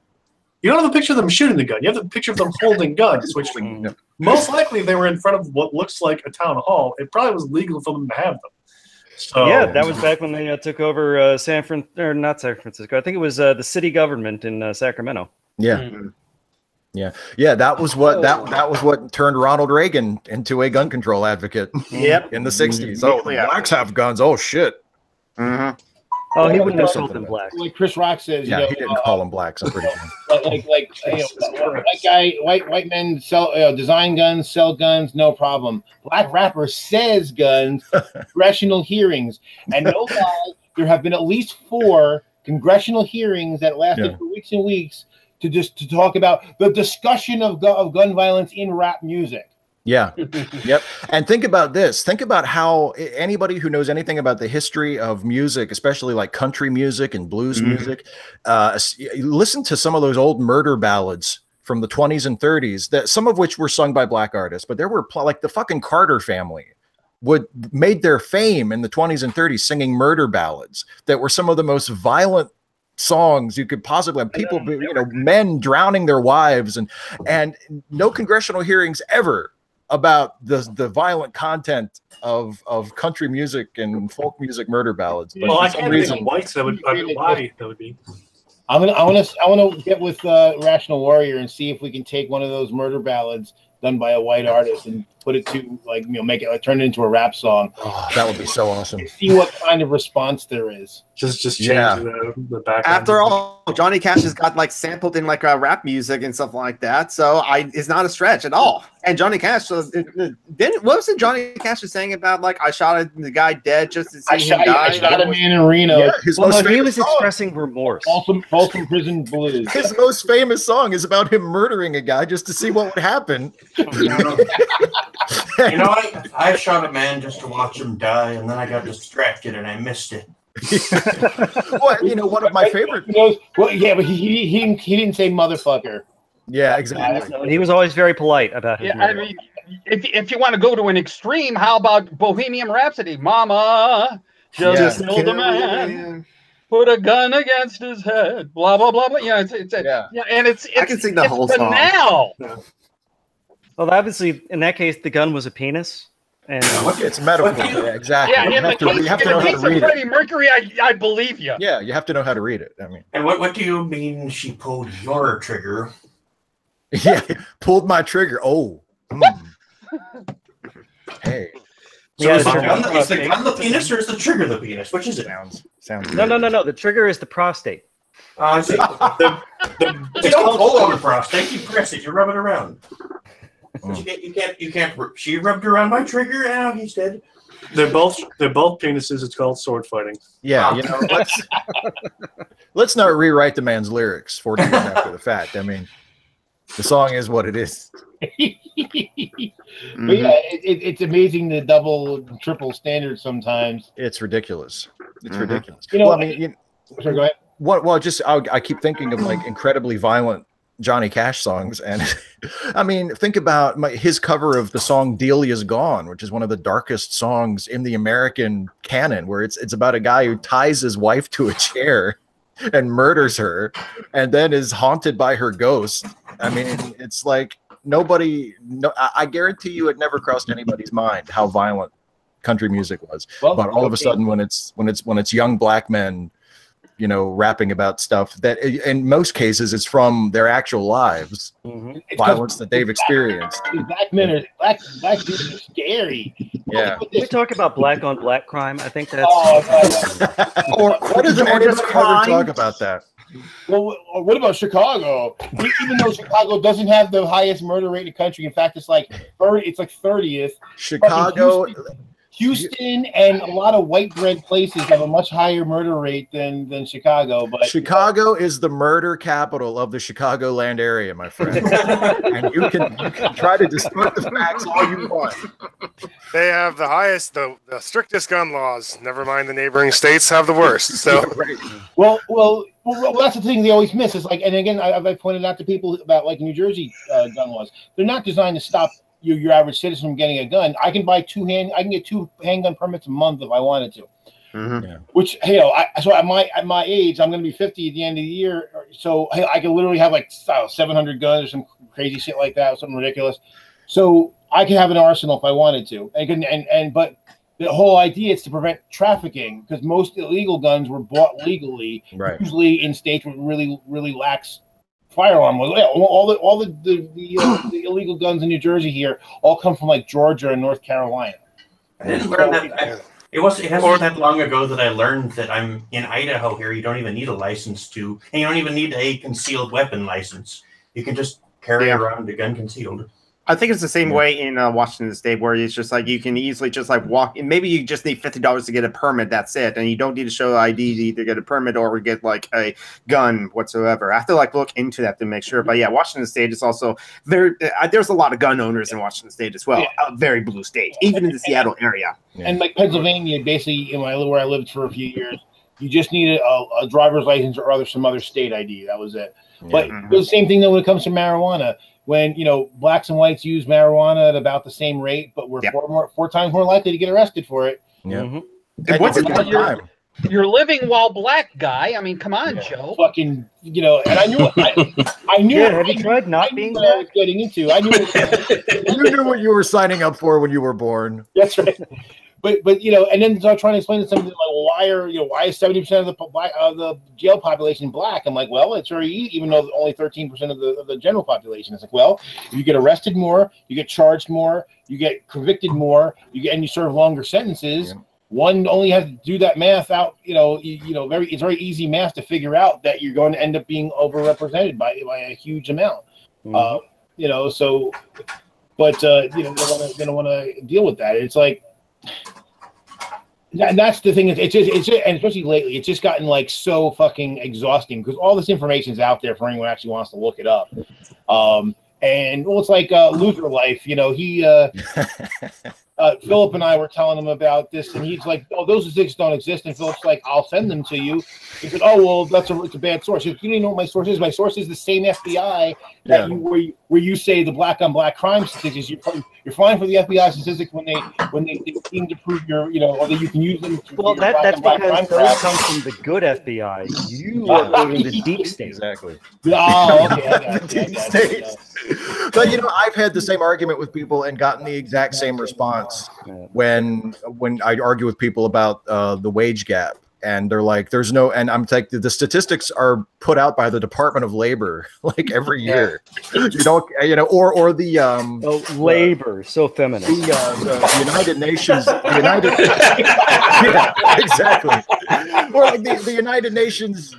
you don't have a picture of them shooting the gun. You have a picture of them holding guns, which most likely they were in front of what looks like a town hall. It probably was legal for them to have them. So, yeah, that was back when they took over not San Francisco. I think it was the city government in Sacramento. Yeah, yeah. That was what that was what turned Ronald Reagan into a gun control advocate. Yep. In the '60s. Oh, the blacks have guns. Oh shit. Oh, he wouldn't have called them black. Like Chris Rock says, he didn't call them blacks. I'm pretty sure. White men sell design guns, sell guns, no problem. Black rapper says guns, congressional hearings, and no lie, there have been at least 4 congressional hearings that lasted for weeks and weeks to talk about the discussion of gun violence in rap music. Yeah. Yep. And think about this. Think about how anybody who knows anything about the history of music, especially like country music and blues music, listen to some of those old murder ballads from the 20s and 30s, that some of which were sung by black artists, but there were like the fucking Carter family made their fame in the 20s and 30s singing murder ballads that were some of the most violent songs you could possibly have. People, men drowning their wives, and no congressional hearings ever about the violent content of country music and folk music murder ballads. But well, I can't reason whites that would why that would be. I want to get with Rational Warrior and see if we can take one of those murder ballads done by a white artist and put it to make it turn it into a rap song. Oh, that would be so awesome. See what kind of response there is. Just change the background. After all, Johnny Cash has got like sampled in like rap music and stuff like that, so it's not a stretch at all. And Johnny Cash, what was it Johnny Cash was saying about like I shot the guy dead just to see him die? I shot a man in Reno. Yeah, he was expressing remorse. Folsom Prison Blues. His most famous song is about him murdering a guy just to see what would happen. You know what? I shot a man just to watch him die, and then I got distracted and I missed it. Well, one of my favorite. Well, yeah, but he didn't say motherfucker. Yeah, exactly. He was always very polite about his I mean, if you want to go to an extreme, how about Bohemian Rhapsody? Mama just killed a man, put a gun against his head, blah blah blah blah. Yeah, and it's I can sing the whole song. Now. Well, obviously, in that case, the gun was a penis. And it's metaphor. Yeah, exactly. Yeah, in the case of Freddie Mercury, I believe you. Yeah, you have to know how to read it. I mean, and what do you mean she pulled your trigger? Yeah, pulled my trigger. Oh, hey. So is the gun the penis or is the trigger the penis? Which is it? Sounds. No. The trigger is the prostate. I see. You don't pull on the prostate. You press it. You rub it around. You can't. She rubbed around my trigger. Now he's dead. They're both penises. It's called sword fighting. Yeah, let's not rewrite the man's lyrics 40 years after the fact. I mean, the song is what it is. But yeah, it's amazing the double, triple standards sometimes. It's ridiculous. It's ridiculous. Well, I mean, sorry, go ahead. Well, just I keep thinking of like incredibly violent Johnny Cash songs, and I mean, think about his cover of the song "Delia's Gone," which is one of the darkest songs in the American canon, where it's about a guy who ties his wife to a chair and murders her, and then is haunted by her ghost. I mean, it's like I guarantee you, it never crossed anybody's mind how violent country music was. Well, but all of a sudden, when it's young black men, rapping about stuff that in most cases it's from their actual lives, violence that they've experienced. Black men black dudes are scary. Yeah. We talk about black on black crime. I think that's. Or what does anyone ever talk about that? Well, what about Chicago? Even though Chicago doesn't have the highest murder rate in the country, in fact, it's like 30th. Chicago. Houston and a lot of white bread places have a much higher murder rate than Chicago. But Chicago is the murder capital of the Chicagoland area, my friend. And you can try to distort the facts all you want. They have the highest, the strictest gun laws. Never mind the neighboring states have the worst. So, well, that's the thing they always miss. It's like, and again, I've pointed out to people about like New Jersey gun laws. They're not designed to stop your average citizen from getting a gun. I can get 2 handgun permits a month if I wanted to. Yeah. Which, so at my age, I'm going to be 50 at the end of the year. So I can literally have like 700 guns or some crazy shit like that, or something ridiculous. So I can have an arsenal if I wanted to. But the whole idea is to prevent trafficking, because most illegal guns were bought legally, usually in states with really, really lax firearm was. All the illegal guns in New Jersey here all come from like Georgia and North Carolina. I didn't learn that. It hasn't been that long ago that I learned that I'm in Idaho here. You don't even need a license and you don't even need a concealed weapon license. You can just carry around a gun concealed. I think it's the same way in Washington State, where it's just like you can easily just like walk. And maybe you just need $50 to get a permit. That's it, and you don't need to show ID to either get a permit or get like a gun whatsoever. I have to like look into that to make sure. But yeah, Washington State is also very. There's a lot of gun owners in Washington State as well. Very blue state, even in the Seattle area. And like Pennsylvania, basically, where I lived for a few years, you just needed a driver's license or some other state ID. That was it. Yeah. But it was the same thing though when it comes to marijuana. When blacks and whites use marijuana at about the same rate, but we're 4 times more likely to get arrested for it. Yeah. And what's you're living while black, guy. I mean, come on, Joe. Fucking, and I knew I knew. Yeah, have you tried not being what I was getting into? I knew. You knew what you were signing up for when you were born. That's right. But and then so I'm trying to explain to somebody like, why is 70% of the jail population black? I'm like, well, it's very easy, even though only 13% of the general population. It's like, well, if you get arrested more, you get charged more, you get convicted more, and you serve longer sentences. Yeah. One only has to do that math out. It's very easy math to figure out that you're going to end up being overrepresented by a huge amount. Mm-hmm. So, but they don't want to deal with that. It's like. And that's the thing. It's just, and especially lately, it's just gotten like so fucking exhausting because all this information is out there for anyone who actually wants to look it up. And it's like Loser Life. Philip and I were telling him about this, and he's like, "Oh, those statistics don't exist." And Philip's like, "I'll send them to you." He said, "Oh, well, it's a bad source." He said, "You didn't know what my source is. My source is the same FBI that where you say the black on black crime statistics. You're fine for the FBI statistics when they seem to prove or that you can use them." Well, that's because those come from the good FBI. You are in the deep state. Exactly. Oh, okay. Deep state. But I've had the same argument with people and gotten the exact same response when I argue with people about the wage gap, and they're like, "There's no," and I'm like, the statistics are put out by the Department of Labor like every year. You don't, or the labor, so feminist. The United Nations, yeah, exactly. Or like the United Nations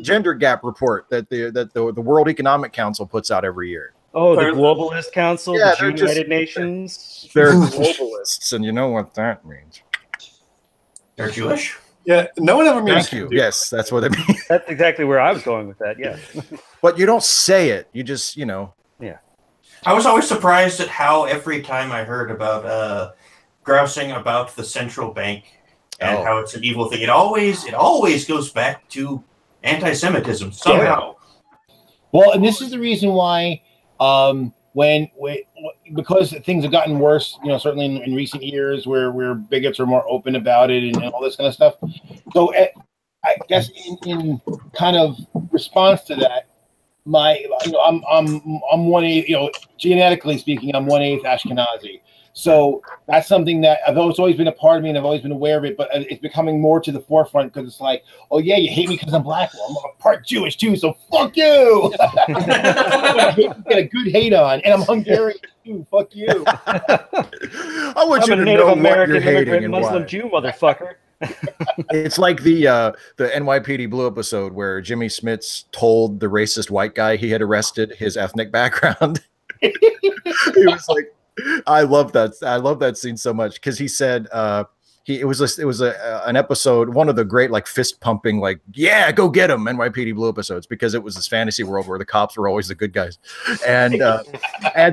gender gap report that the World Economic Council puts out every year. Oh, the Globalist Council, the United Nations. They're globalists, and you know what that means. They're Jewish? Yeah, no one ever means. Thank you. Yes, that's what it means. That's exactly where I was going with that, yeah. But you don't say it. You just, you know. Yeah. I was always surprised at how every time I heard about grousing about the central bank and how it's an evil thing, it always goes back to anti-Semitism somehow. Well, and this is the reason why because things have gotten worse, you know, certainly in recent years where bigots are more open about it and all this kind of stuff. So I guess in kind of response to that, I'm 1/8, you know, genetically speaking, I'm 1/8 Ashkenazi. So that's something that it's always been a part of me, and I've always been aware of it. But it's becoming more to the forefront because it's like, oh yeah, you hate me because I'm black. Well, I'm part Jewish too, so fuck you. Get a good hate on, and I'm Hungarian too. Fuck you. I want I'm you a to Native know American what you're hating immigrant and Muslim why. Jew, motherfucker. It's like the NYPD Blue episode where Jimmy Smits told the racist white guy he had arrested his ethnic background. He was like, I love that scene so much because he said it was an episode, one of the great like fist pumping like yeah go get him NYPD Blue episodes, because it was this fantasy world where the cops were always the good guys, and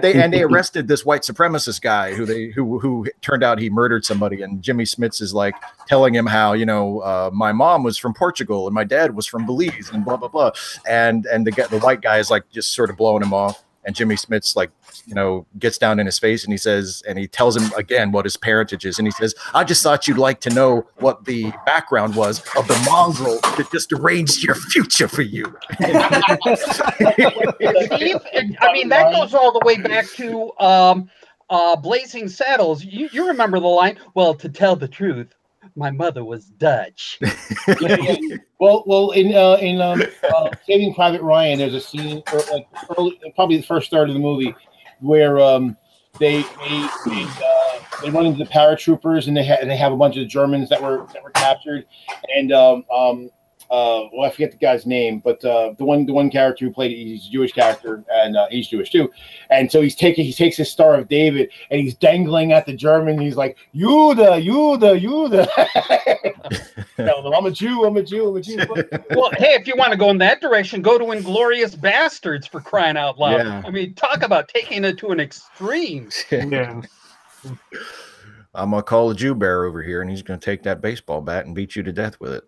they arrested this white supremacist guy who turned out he murdered somebody, and Jimmy Smits is like telling him how, you know, my mom was from Portugal and my dad was from Belize and blah blah blah, and the white guy is like just sort of blowing him off. And Jimmy Smits, like, you know, gets down in his face and he says, and he tells him again what his parentage is. And he says, I just thought you'd like to know what the background was of the mongrel that just arranged your future for you. Steve, I mean, that goes all the way back to Blazing Saddles. You remember the line, well, to tell the truth, my mother was Dutch. Well, in Saving Private Ryan, there's a scene, like probably the first third of the movie, where they run into the paratroopers and they have a bunch of Germans that were captured, and I forget the guy's name, but the one character who played it, he's a Jewish character, and he's Jewish too. And so he takes his Star of David and he's dangling at the German. He's like, Juda. Tell them, I'm a Jew. Well, hey, if you want to go in that direction, go to Inglourious Bastards, for crying out loud. Yeah. I mean, talk about taking it to an extreme. Yeah. I'm going to call a Jew bear over here, and he's going to take that baseball bat and beat you to death with it.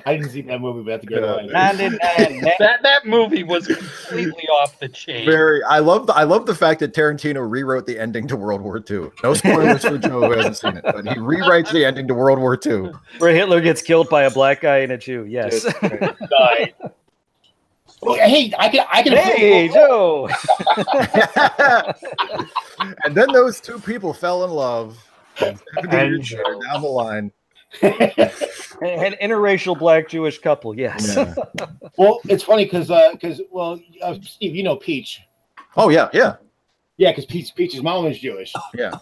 I didn't see that movie, but that's a good one. That movie was completely off the chain. I love the fact that Tarantino rewrote the ending to World War II. No spoilers for Joe who hasn't seen it, but he rewrites the ending to World War II. Where Hitler gets killed by a black guy and a Jew. Yes. Well, hey, I can. Hey, Joe. And then those two people fell in love. And down the line. An interracial black Jewish couple. Yes. Yeah. Well, it's funny because Steve, you know Peach. Oh yeah. Because Peach's mom is Jewish. Yeah.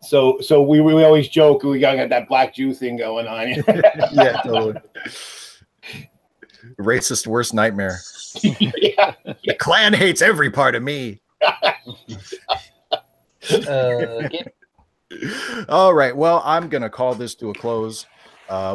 So we always joke we got that black Jew thing going on. Yeah, totally. Racist worst nightmare. Yeah. The Klan hates every part of me. All right. Well, I'm going to call this to a close.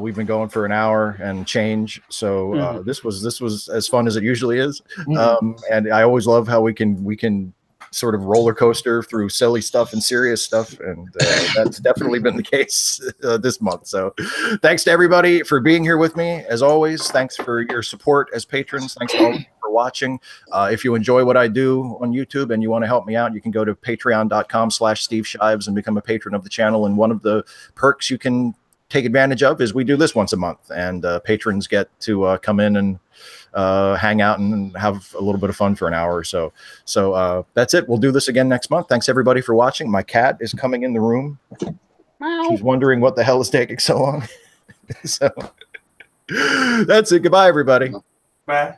We've been going for an hour and change. So this was as fun as it usually is. And I always love how we can sort of roller coaster through silly stuff and serious stuff. And that's definitely been the case this month. So thanks to everybody for being here with me. As always, thanks for your support as patrons. Thanks to all of you for watching. If you enjoy what I do on YouTube and you want to help me out, you can go to patreon.com/Steve Shives and become a patron of the channel. And one of the perks you can take advantage of is we do this once a month, and patrons get to come in and hang out and have a little bit of fun for an hour or so. So that's it. We'll do this again next month. Thanks everybody for watching. My cat is coming in the room. She's wondering what the hell is taking so long. So that's it. Goodbye, everybody. Bye.